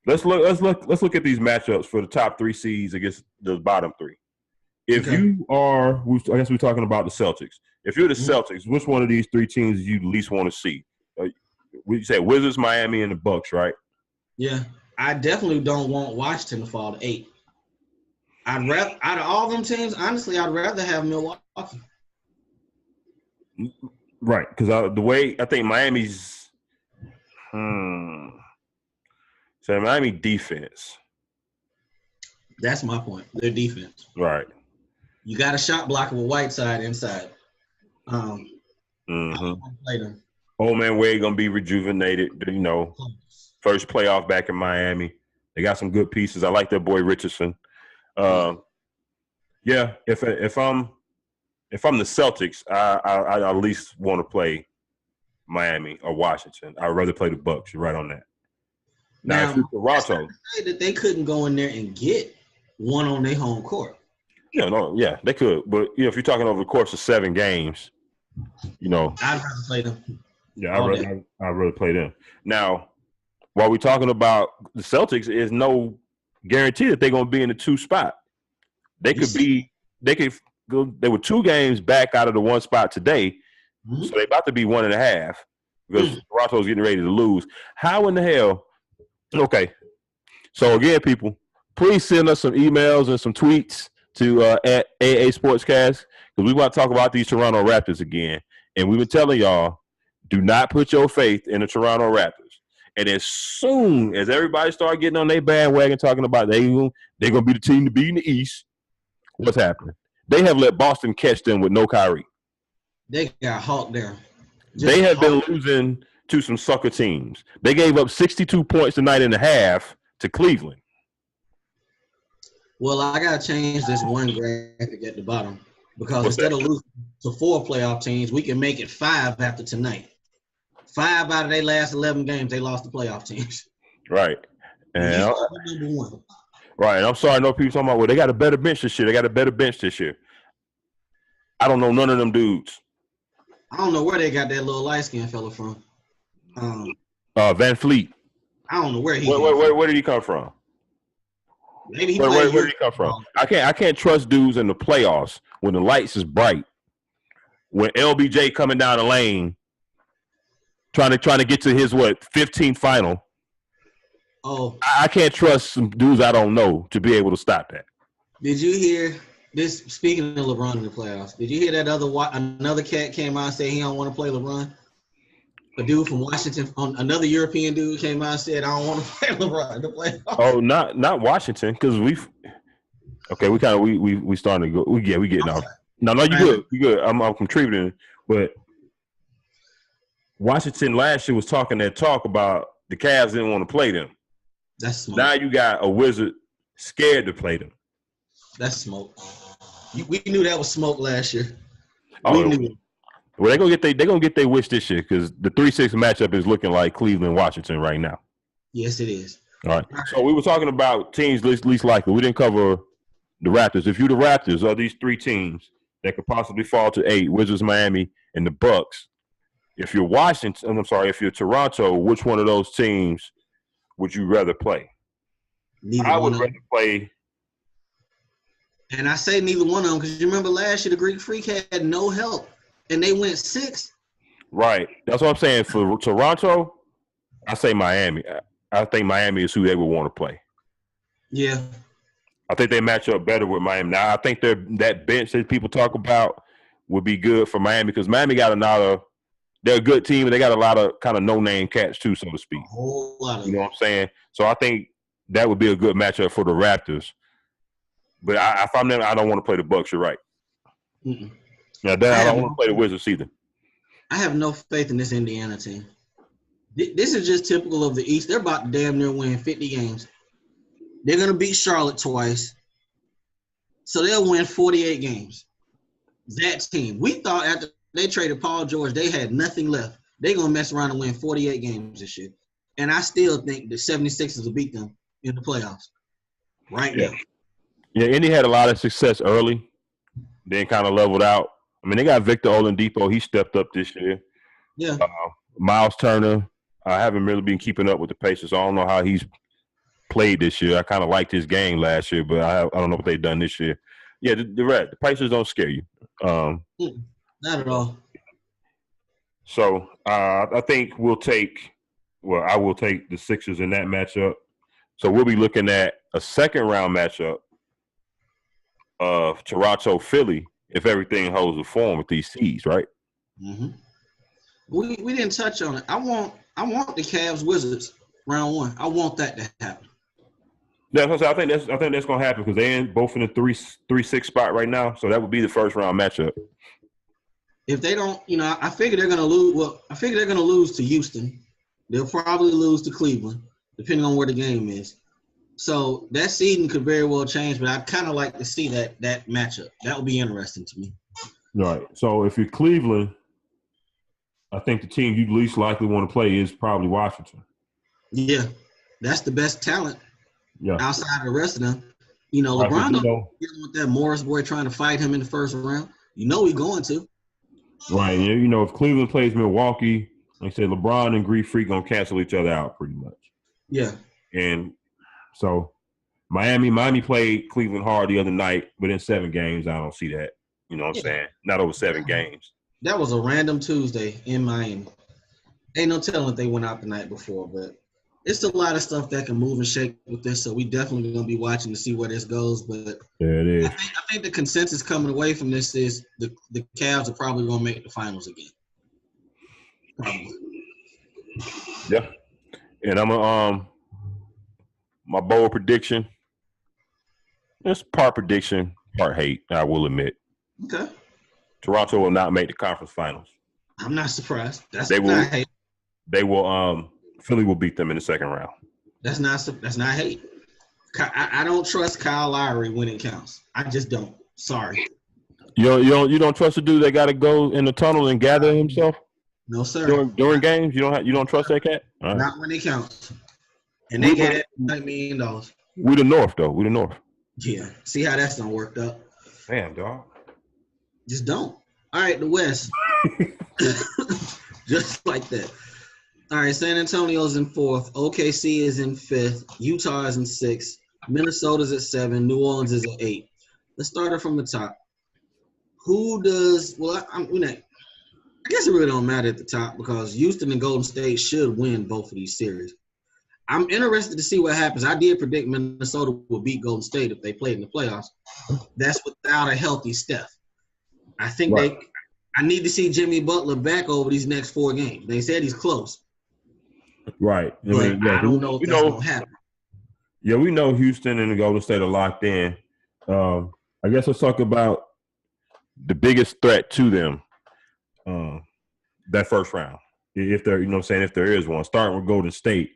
let's look at these matchups for the top 3 seeds against the bottom 3. If you are, I guess we're talking about the Celtics. If you're the Celtics, which one of these 3 teams do you least want to see? We say Wizards, Miami, and the Bucks, right? Yeah, I definitely don't want Washington to fall to 8. Out of all them teams, honestly, I'd rather have Milwaukee. Right, because the way I think Miami's so Miami defense. That's my point. Their defense. Right. You got a shot blocker with Whiteside inside. I don't play them. Old man Wade gonna be rejuvenated. First playoff back in Miami. They got some good pieces. I like that boy Richardson. If I'm the Celtics, I at least want to play Miami or Washington. I'd rather play the Bucks. You're right on that. Now if you're Toronto, say that they couldn't go in there and get one on their home court. They could. But if you're talking over the course of 7 games, I'd rather play them. Yeah, I'd rather play them. Now, while we're talking about the Celtics, is no guarantee that they're going to be in the 2 spot. They were 2 games back out of the 1 spot today, so they're about to be 1.5 because Toronto's getting ready to lose. How in the hell? Okay. So, again, people, please send us some emails and some tweets to at AA Sportscast because we want to talk about these Toronto Raptors again. And we've been telling y'all, do not put your faith in the Toronto Raptors. And as soon as everybody start getting on their bandwagon talking about they're going to be the team to beat in the East, what's happening? They have let Boston catch them with no Kyrie. They got Hawk there. They have been losing to some sucker teams. They gave up 62 points tonight in the half to Cleveland. Well, I got to change this one graphic at the bottom because instead of losing to 4 playoff teams, we can make it 5 after tonight. 5 out of their last 11 games, they lost to playoff teams. Right. And And he's number one. right. And I'm sorry, I know people talking about, well, they got a better bench this year. They got a better bench this year. I don't know none of them dudes. I don't know where they got that little light-skinned fella from. Van Fleet. I don't know where he where did he come from? Maybe he where did he come from? I can't trust dudes in the playoffs when the lights is bright. When LBJ coming down the lane, trying to get to his 15th final. Oh, I can't trust some dudes I don't know to be able to stop that. Did you hear this? Speaking of LeBron in the playoffs, did you hear that another cat came out and said he don't want to play LeBron? A dude from Washington, another European dude came out and said, I don't want to play LeBron in the playoffs. Oh, not Washington, because we starting to go. We getting off. No, you good. I'm contributing, but Washington last year was talking that talk about the Cavs didn't want to play them. That's smoke. Now you got a Wizard scared to play them. That's smoke. We knew that was smoke last year. We knew. Well, they're gonna get their wish this year because the 3-6 matchup is looking like Cleveland, Washington right now. Yes, it is. All right. So we were talking about teams least likely. We didn't cover the Raptors. If you're the Raptors, are these three teams that could possibly fall to 8: Wizards, Miami, and the Bucks? If you're if you're Toronto, which one of those teams would you rather play? I would rather play. And I say neither one of them because you remember last year the Greek Freak had no help. And they went 6. Right. That's what I'm saying. For Toronto, I say Miami. I think Miami is who they would want to play. Yeah. I think they match up better with Miami. Now, I think that bench that people talk about would be good for Miami because Miami got they're a good team and they got a lot of kind of no-name cats too, so to speak. A whole lot of You know what I'm saying? So I think that would be a good matchup for the Raptors. But if I'm them, I don't want to play the Bucks. You're right. Mm-mm. Now, I don't want to play the Wizards either. I have no faith in this Indiana team. This is just typical of the East. They're about to damn near win 50 games. They're going to beat Charlotte twice. So they'll win 48 games. That team. We thought after they traded Paul George, they had nothing left. They're going to mess around and win 48 games this year. And I still think the 76ers will beat them in the playoffs right now. Yeah, Indy had a lot of success early, then kind of leveled out. I mean, they got Victor Oladipo. He stepped up this year. Yeah. Miles Turner. I haven't really been keeping up with the Pacers. So I don't know how he's played this year. I kind of liked his game last year, but I don't know what they've done this year. Yeah, the Pacers don't scare you. Not at all. So I think I will take the Sixers in that matchup. So we'll be looking at a second-round matchup of Toronto-Philly if everything holds the form with these seeds, right? Mm-hmm. We didn't touch on it. I want the Cavs Wizards round 1. I want that to happen. Yeah, I think that's going to happen because they're both in the 3-6 spot right now. So that would be the first round matchup. If they don't, I figure they're going to lose. Well, I figure they're going to lose to Houston. They'll probably lose to Cleveland, depending on where the game is. So that seeding could very well change, but I'd kind of like to see that matchup. That would be interesting to me. Right. So if you're Cleveland, I think the team you least likely want to play is probably Washington. Yeah, that's the best talent. Yeah. Outside of the rest of them, LeBron don't deal with that Morris boy trying to fight him in the first round. He's going to. Right. Yeah. If Cleveland plays Milwaukee, like I said, LeBron and Greek Freak gonna cancel each other out pretty much. Yeah. And so Miami played Cleveland hard the other night, but in 7 games, I don't see that. You know what I'm saying? Not over 7 games. That was a random Tuesday in Miami. Ain't no telling if they went out the night before, but it's a lot of stuff that can move and shake with this, so we definitely going to be watching to see where this goes. But there it is. I think the consensus coming away from this is the Cavs are probably going to make the finals again. Probably. Yeah. And I'm my bold prediction. It's part prediction, part hate, I will admit. Okay. Toronto will not make the conference finals. I'm not surprised. They will Philly will beat them in the second round. That's not hate. I don't trust Kyle Lowry when it counts. I just don't. Sorry. You don't trust a dude that got to go in the tunnel and gather himself? No, sir. During games, you don't trust that cat? All right. Not when it counts. And they get it $9 million. We the North, though. We the North. Yeah. See how that's done worked out. Damn, dog. Just don't. All right, the West. Just like that. All right, San Antonio's in 4th. OKC is in 5th. Utah is in 6th. Minnesota's at 7. New Orleans is at 8. Let's start it from the top. Who does – well, I guess it really don't matter at the top because Houston and Golden State should win both of these series. I'm interested to see what happens. I did predict Minnesota would beat Golden State if they played in the playoffs. That's without a healthy Steph. I think I need to see Jimmy Butler back over these next 4 games. They said he's close. Right. I don't know if that's going to happen. Yeah, we know Houston and the Golden State are locked in. I guess let's talk about the biggest threat to them that first round. If there, if there is one, starting with Golden State.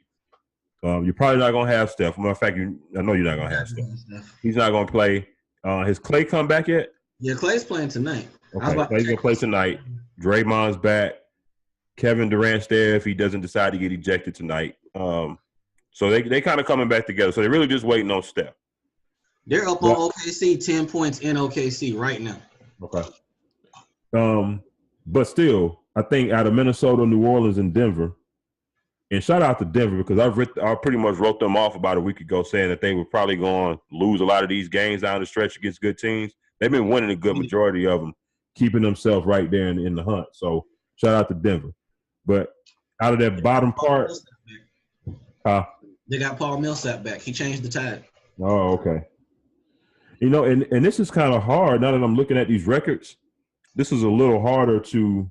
You're probably not going to have Steph. Matter of fact, I know you're not going to have Steph. He's not going to play. Has Clay come back yet? Yeah, Clay's playing tonight. Okay, Clay's going to play tonight. Draymond's back. Kevin Durant's there if he doesn't decide to get ejected tonight. So they kind of coming back together. So they're really just waiting on Steph. They're up on OKC, 10 points in OKC right now. Okay. But still, I think out of Minnesota, New Orleans, and Denver, and shout out to Denver because I pretty much wrote them off about a week ago saying that they were probably going to lose a lot of these games down the stretch against good teams. They've been winning a good majority of them, keeping themselves right there in the hunt. So shout out to Denver. But out of that bottom part, they got Paul Millsap back. He changed the tide. Oh, okay. And this is kind of hard now that I'm looking at these records. This is a little harder to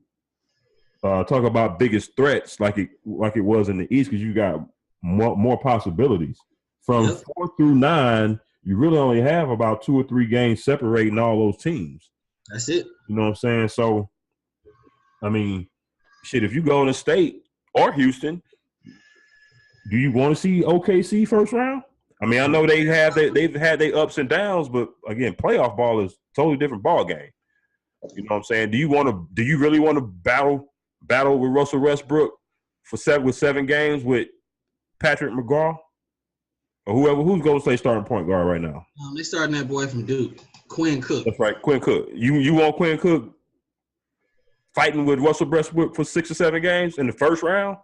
talk about biggest threats like it was in the East because you got more possibilities. From 4 through 9, you really only have about 2 or 3 games separating all those teams. That's it. You know what I'm saying? So, I mean, shit, if you go to State or Houston, do you want to see OKC first round? I mean, I know they've had their ups and downs, but again, playoff ball is a totally different ball game. You know what I'm saying? Do you really want to battle with Russell Westbrook with 7 games with Patrick McGraw or who's going to stay starting point guard right now? They're starting that boy from Duke, Quinn Cook. That's right, Quinn Cook. You want Quinn Cook fighting with Russell Westbrook for 6 or 7 games in the first round?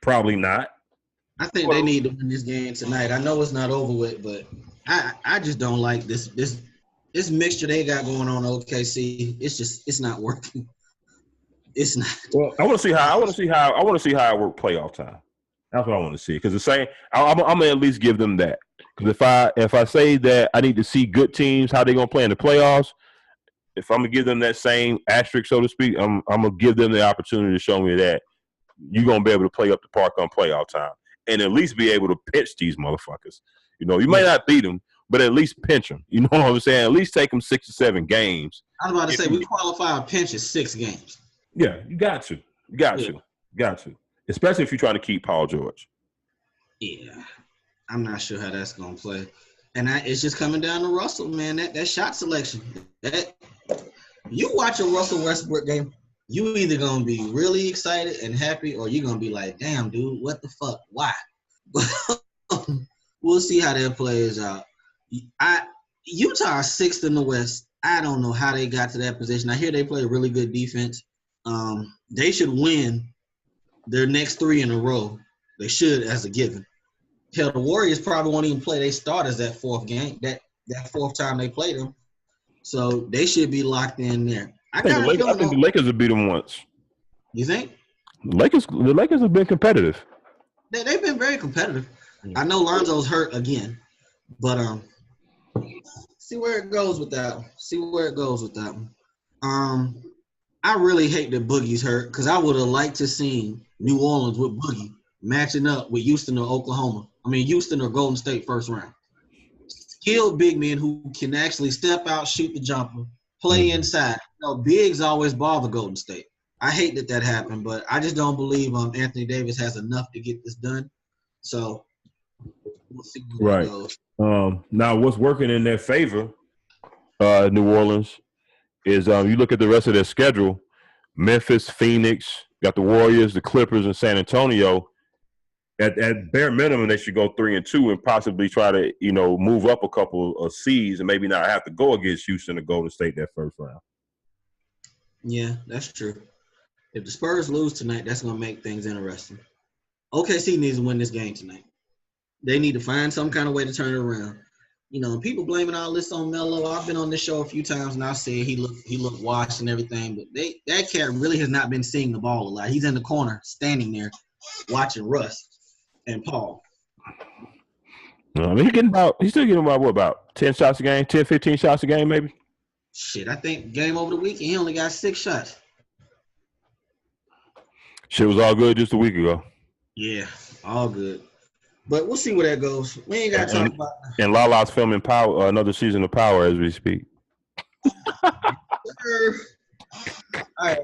Probably not. I think they need to win this game tonight. I know it's not over with, but I just don't like this mixture they got going on OKC. It's not working. It's not. Well, I want to see how it works playoff time. That's what I want to see. Because the same, I'm gonna at least give them that. Because if I say that I need to see good teams how they're gonna play in the playoffs, if I'm gonna give them that same asterisk, so to speak, I'm gonna give them the opportunity to show me that you're gonna be able to play up the park on playoff time and at least be able to pitch these motherfuckers. You might not beat them, but at least pinch them. You know what I'm saying? At least take them 6 or 7 games. I was about to say we qualify a pinch at 6 games. Yeah, you got to. Especially if you're trying to keep Paul George. Yeah, I'm not sure how that's gonna play, and it's just coming down to Russell, man. That shot selection. You watch a Russell Westbrook game, you either gonna be really excited and happy, or you're gonna be like, "Damn, dude, what the fuck? Why?" We'll see how that plays out. Utah is 6th in the West. I don't know how they got to that position. I hear they play really good defense. They should win their next 3 in a row. They should, as a given. Hell, the Warriors probably won't even play their starters that 4th game, that 4th time they played them. So they should be locked in there. I think the Lakers will beat them once. You think? The Lakers have been competitive. They've been very competitive. I know Lonzo's hurt again, but see where it goes with that one. I really hate that Boogie's hurt because I would have liked to see New Orleans with Boogie matching up with Houston or Houston or Golden State first round. Skilled big men who can actually step out, shoot the jumper, play inside. Bigs always bother Golden State. I hate that happened, but I just don't believe Anthony Davis has enough to get this done. So we'll see where it goes. Now, what's working in their favor, New Orleans, is you look at the rest of their schedule. Memphis, Phoenix, got the Warriors, the Clippers, and San Antonio. At bare minimum, they should go 3-2 and possibly try to, move up a couple of seeds and maybe not have to go against Houston or Golden State that first round. Yeah, that's true. If the Spurs lose tonight, that's going to make things interesting. OKC needs to win this game tonight. They need to find some kind of way to turn it around. People blaming all this on Melo. I've been on this show a few times and I said he looked washed and everything, but that cat really has not been seeing the ball a lot. He's in the corner, standing there, watching Russ and Paul. I mean, he's still getting about 10 shots a game, 10, 15 shots a game, maybe. Shit, I think game over the weekend he only got 6 shots. Shit was all good just a week ago. Yeah, all good. But we'll see where that goes. We ain't got to talk about that. And Lala's filming Power, another season of Power as we speak. All right.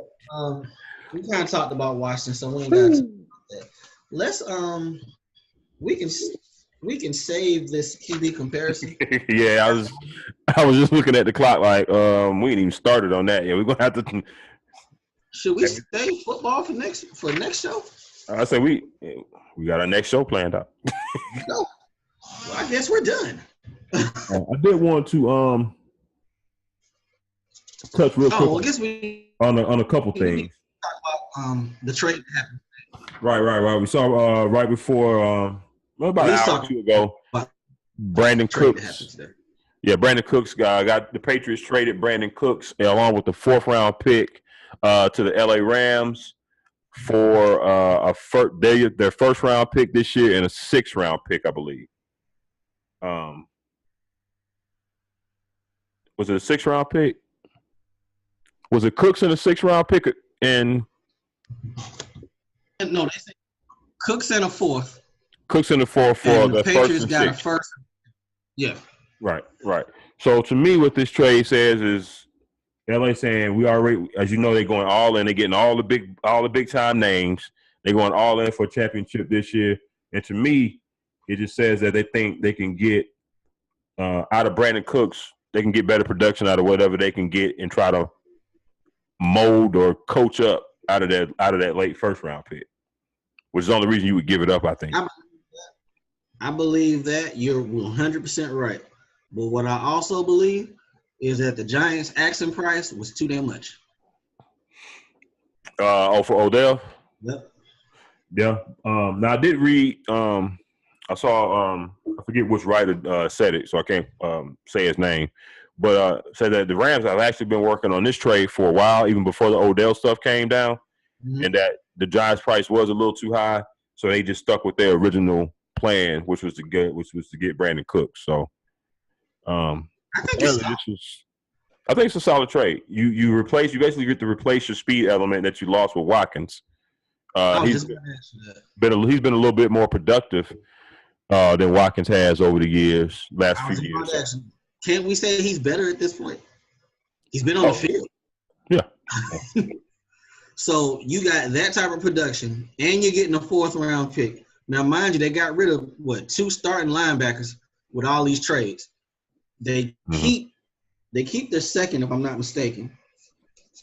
We kind of talked about Washington, so we ain't got to talk about that. Let's we can save this QB comparison. Yeah, I was just looking at the clock like we ain't even started on that yet. We're gonna have to. Should we save football for next show? I say we got our next show planned out. No, well, I guess we're done. I did want to touch real quick. I guess we on a couple things. Talk about the trade that happened. Right. We saw right before about an hour or two ago, Brandon Cooks. Yeah, Brandon Cooks got the Patriots traded Brandon Cooks along with the 4th round pick to the LA Rams for their first round pick this year and a 6th round pick, I believe. Was it a 6th round pick? Was it Cooks and a 6th round pick? And no, they said Cooks and a 4th. Cooks in the 4th for the Patriots first got and 6th. a first. Yeah. Right. So to me, what this trade says is LA saying we already, as you know, they're going all in. They're getting all the big time names. They're going all in for a championship this year. And to me, it just says that they think they can get out of Brandon Cooks, they can get better production out of whatever they can get and try to mold or coach up out of that late first round pick, which is the only reason you would give it up, I think. I believe that you're 100% right. But what I also believe is that the Giants' asking price was too damn much. For Odell? Yep. Yeah. Now, I did read I saw I forget which writer said it, so I can't say his name, but said that the Rams have actually been working on this trade for a while, even before the Odell stuff came down, and that the Giants' price was a little too high, so they just stuck with their original plan, which was to get Brandon Cooks. So, I think it's a solid trade. You basically get to replace your speed element that you lost with Watkins. He's been a little bit more productive than Watkins has over the years, last few years. Can't we say he's better at this point? He's been on the field. Yeah. So you got that type of production, and you're getting a 4th round pick. Now, mind you, they got rid of 2 starting linebackers with all these trades. They keep their 2nd, if I'm not mistaken.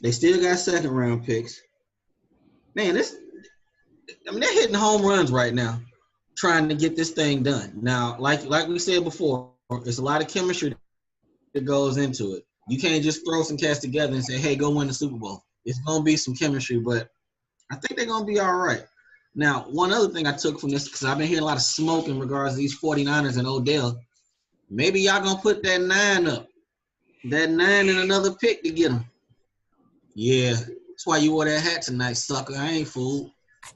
They still got 2nd round picks. Man, they're hitting home runs right now, trying to get this thing done. Now, like we said before, there's a lot of chemistry that goes into it. You can't just throw some cats together and say, hey, go win the Super Bowl. It's going to be some chemistry, but I think they're going to be all right. Now, one other thing I took from this, because I've been hearing a lot of smoke in regards to these 49ers and Odell, maybe y'all going to put that 9 up. That 9 and another pick to get him. Yeah, that's why you wore that hat tonight, sucker. I ain't fooled.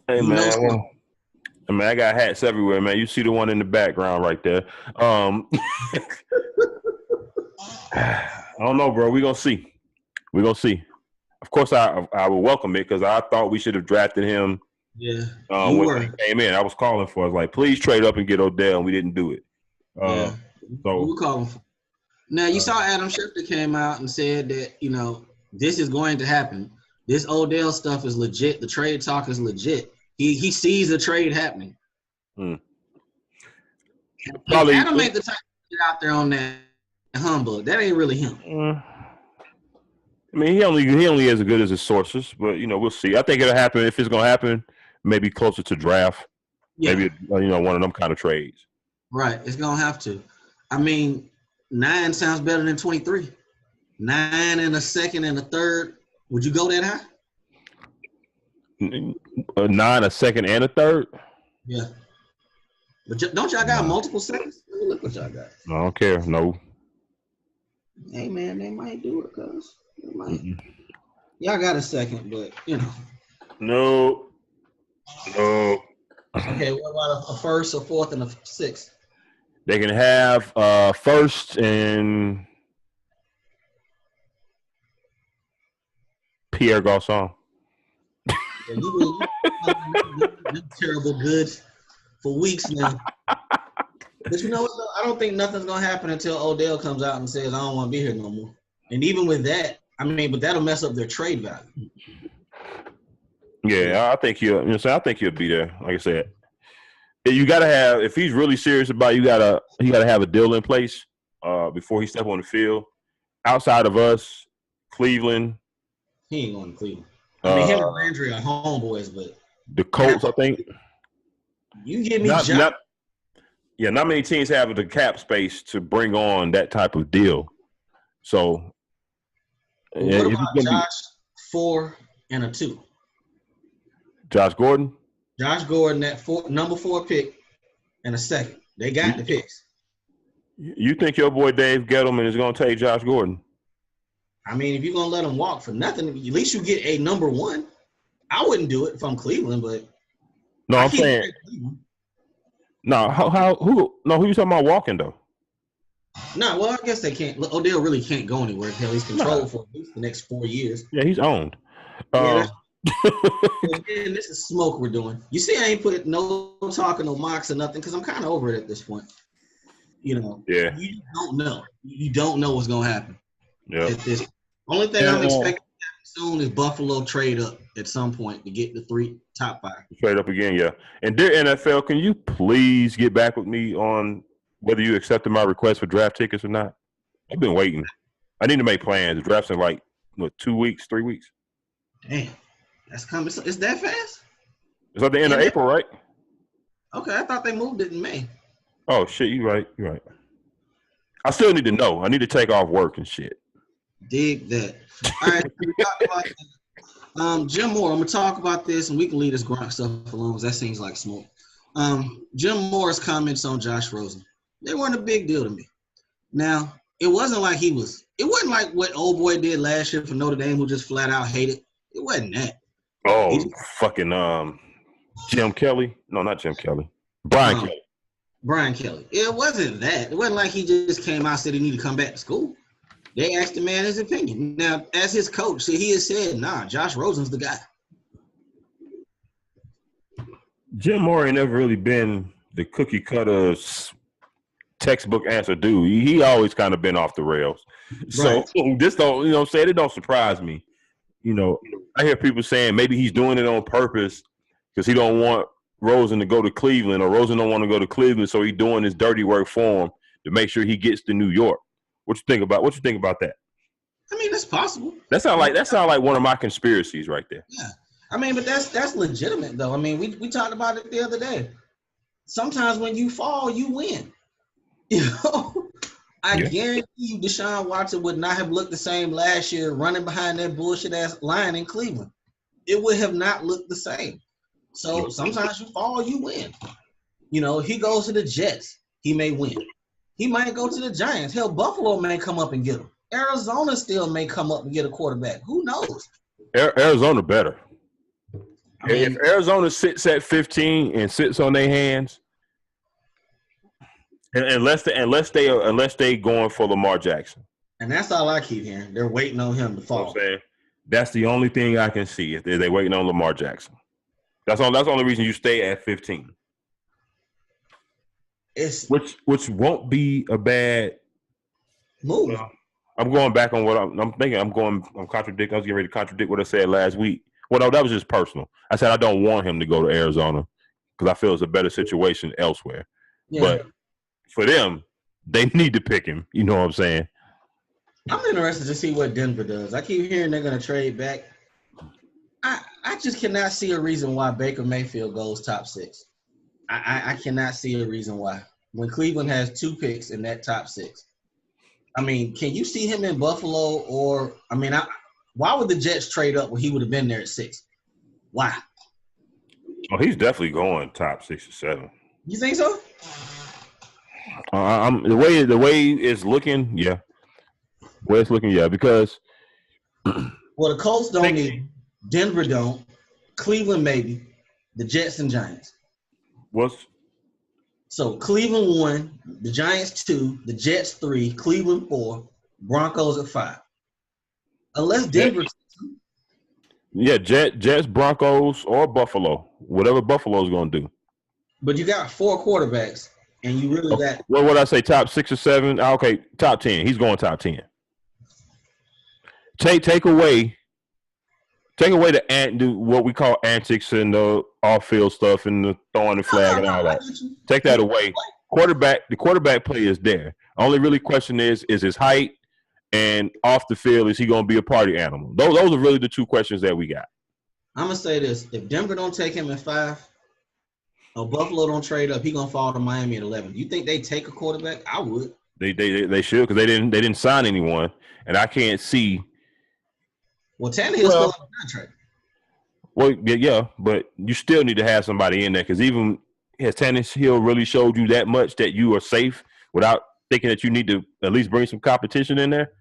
Hey, man. I got hats everywhere, man. You see the one in the background right there. I don't know, bro. We're going to see. Of course, I would welcome it because I thought we should have drafted him. Yeah. When he came in, I was calling for it. I was like, please trade up and get Odell, and we didn't do it. So we were calling for. Now, you saw Adam Schefter came out and said that, this is going to happen. This Odell stuff is legit. The trade talk is legit. He sees a trade happening. Probably, Adam ain't the type to get out there on that humbug. That ain't really him. I mean, he only is as good as his sources, but we'll see. I think it'll happen if it's gonna happen. Maybe closer to draft. Yeah, Maybe one of them kind of trades. right. It's gonna have to. I mean, 9 sounds better than 23. 9 and a second and a third. Would you go that high? A 9, a second, and a third. Yeah. But don't y'all got multiple seconds? Look what y'all got. I don't care. No. Hey man, they might do it, cuz. They might. Y'all got a second, but No. Okay, what about a first, a fourth, and a sixth? They can have first and Pierre Garçon. Yeah, you terrible goods for weeks now. But you know what, though? I don't think nothing's going to happen until Odell comes out and says, I don't want to be here no more. And even with that, but that'll mess up their trade value. Yeah, I think he'll be there. Like I said, you got to have, if he's really serious about it, he got to have a deal in place before he step on the field. Outside of us, Cleveland. He ain't going to Cleveland. I mean, him and Landry are homeboys, but the Colts, I think. You give me not many teams have the cap space to bring on that type of deal. So, what about Josh 4 and a 2? Josh Gordon? Josh Gordon, that number 4 pick and a second. They got the picks. You think your boy Dave Gettleman is going to take Josh Gordon? I mean, if you're going to let him walk for nothing, at least you get a number 1. I wouldn't do it if I'm Cleveland, but no, I'm saying no. Who you talking about walking though? No, well, I guess they can't. Odell really can't go anywhere. Hell, he's controlled for at least the next 4 years. Yeah, he's owned. Again, this is smoke we're doing. You see, I ain't put no talk or no mocks or nothing because I'm kind of over it at this point. Yeah. You don't know. You don't know what's gonna happen. Yeah. Only thing I'm expecting to happen soon is Buffalo trade up at some point to get the 3 top 5. Trade up again, yeah. And dear NFL, can you please get back with me on whether you accepted my request for draft tickets or not? I've been waiting. I need to make plans. The draft's in 2 weeks, 3 weeks. Damn, that's coming. Is that fast? It's at the end of April, right? Okay, I thought they moved it in May. Oh shit, you're right. I still need to know. I need to take off work and shit. Dig that. All right, we talked about Jim Moore. I'm gonna talk about this, and we can leave this Gronk stuff alone because that seems like smoke. Jim Moore's comments on Josh Rosen, they weren't a big deal to me. Now, it wasn't like what old boy did last year for Notre Dame, who just flat out hated. It wasn't that. Oh, fucking Jim Kelly? No, not Jim Kelly. Brian Kelly. Brian Kelly. It wasn't that. It wasn't like he just came out and said he needed to come back to school. They asked the man his opinion. Now, as his coach, he has said, nah, Josh Rosen's the guy. Jim Moore ain't never really been the cookie cutter textbook answer dude. He always kind of been off the rails. So this don't, it don't surprise me. I hear people saying maybe he's doing it on purpose because he don't want Rosen to go to Cleveland, or Rosen don't want to go to Cleveland, so he's doing his dirty work for him to make sure he gets to New York. What you think about that? I mean, that's possible. That sound like one of my conspiracies right there. Yeah. I mean, but that's legitimate though. I mean, we talked about it the other day. Sometimes when you fall, you win. I guarantee you Deshaun Watson would not have looked the same last year running behind that bullshit ass line in Cleveland. It would have not looked the same. So sometimes you fall, you win. He goes to the Jets, he may win. He might go to the Giants. Hell, Buffalo may come up and get him. Arizona still may come up and get a quarterback. Who knows? Arizona better. If Arizona sits at 15 and sits on their hands, unless they going for Lamar Jackson. And that's all I keep hearing. They're waiting on him to fall. I'm saying? That's the only thing I can see if they're waiting on Lamar Jackson. That's the only reason you stay at 15. Which won't be a bad move. I'm going back on what I'm thinking. I'm contradicting. I was getting ready to contradict what I said last week. Well, no, that was just personal. I said I don't want him to go to Arizona because I feel it's a better situation elsewhere. Yeah. But for them, they need to pick him. You know what I'm saying? I'm interested to see what Denver does. I keep hearing they're going to trade back. I just cannot see a reason why Baker Mayfield goes top 6. I cannot see a reason why. When Cleveland has 2 picks in that top 6. I mean, can you see him in Buffalo or – why would the Jets trade up when he would have been there at 6? Why? Oh, he's definitely going top 6 or 7. You think so? The way it's looking, yeah. The way it's looking, yeah, because well, the Colts don't need – Denver don't. Cleveland maybe. The Jets and Giants. So Cleveland 1, the Giants 2, the Jets 3, Cleveland 4, Broncos at 5. Unless Denver. Yeah, Jets, Broncos, or Buffalo, whatever Buffalo's going to do. But you got 4 quarterbacks, and you really got. What would I say? Top 6 or 7? Okay, top 10. He's going top 10. Take away what we call antics and the off-field stuff and the throwing the flag and all that. Take that away. The quarterback play is there. Only really question is his height, and off the field, is he going to be a party animal? Those are really the 2 questions that we got. I'm going to say this. If Denver don't take him at 5, or Buffalo don't trade up, he going to fall to Miami at 11. You think they take a quarterback? I would. They should, because they didn't sign anyone, and I can't see. Well, Tannehill's still on the contract. Well, yeah, but you still need to have somebody in there, because even has Tannehill really showed you that much that you are safe without thinking that you need to at least bring some competition in there?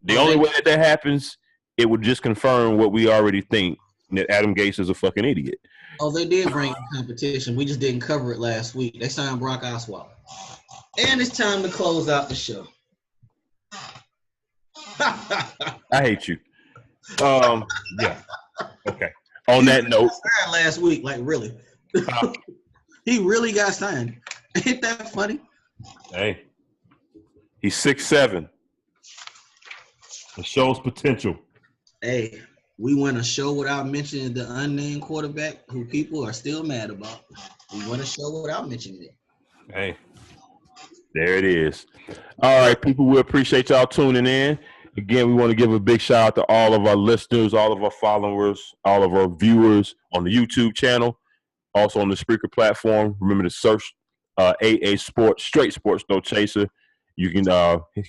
The only way that happens, it would just confirm what we already think, that Adam Gase is a fucking idiot. Oh, they did bring competition. We just didn't cover it last week. They signed Brock Osweiler. And it's time to close out the show. I hate you. Yeah. Okay. On that note, last week, like really, he really got signed. Ain't that funny? Hey, he's 6'7". It shows potential. Hey, we win a show without mentioning the unnamed quarterback who people are still mad about. We win a show without mentioning it. Hey, there it is. All right, people, we appreciate y'all tuning in. Again, we want to give a big shout out to all of our listeners, all of our followers, all of our viewers on the YouTube channel, also on the Spreaker platform. Remember to search AA Sports, Straight Sports, No Chaser. You can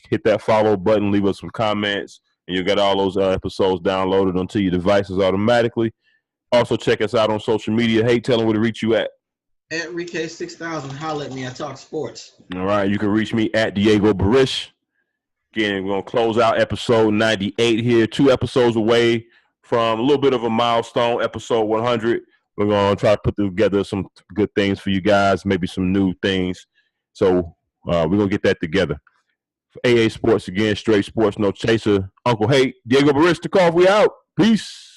hit that follow button, leave us some comments, and you'll get all those episodes downloaded onto your devices automatically. Also, check us out on social media. Hey, tell them where to reach you at. At Rike6000, holla at me. I talk sports. All right, you can reach me at Diego Barish. Again, we're going to close out episode 98 here, 2 episodes away from a little bit of a milestone, episode 100. We're going to try to put together some good things for you guys, maybe some new things. So we're going to get that together. For AA Sports, again, Straight Sports, No Chaser. Uncle Hate, Diego Baristikov, we out. Peace.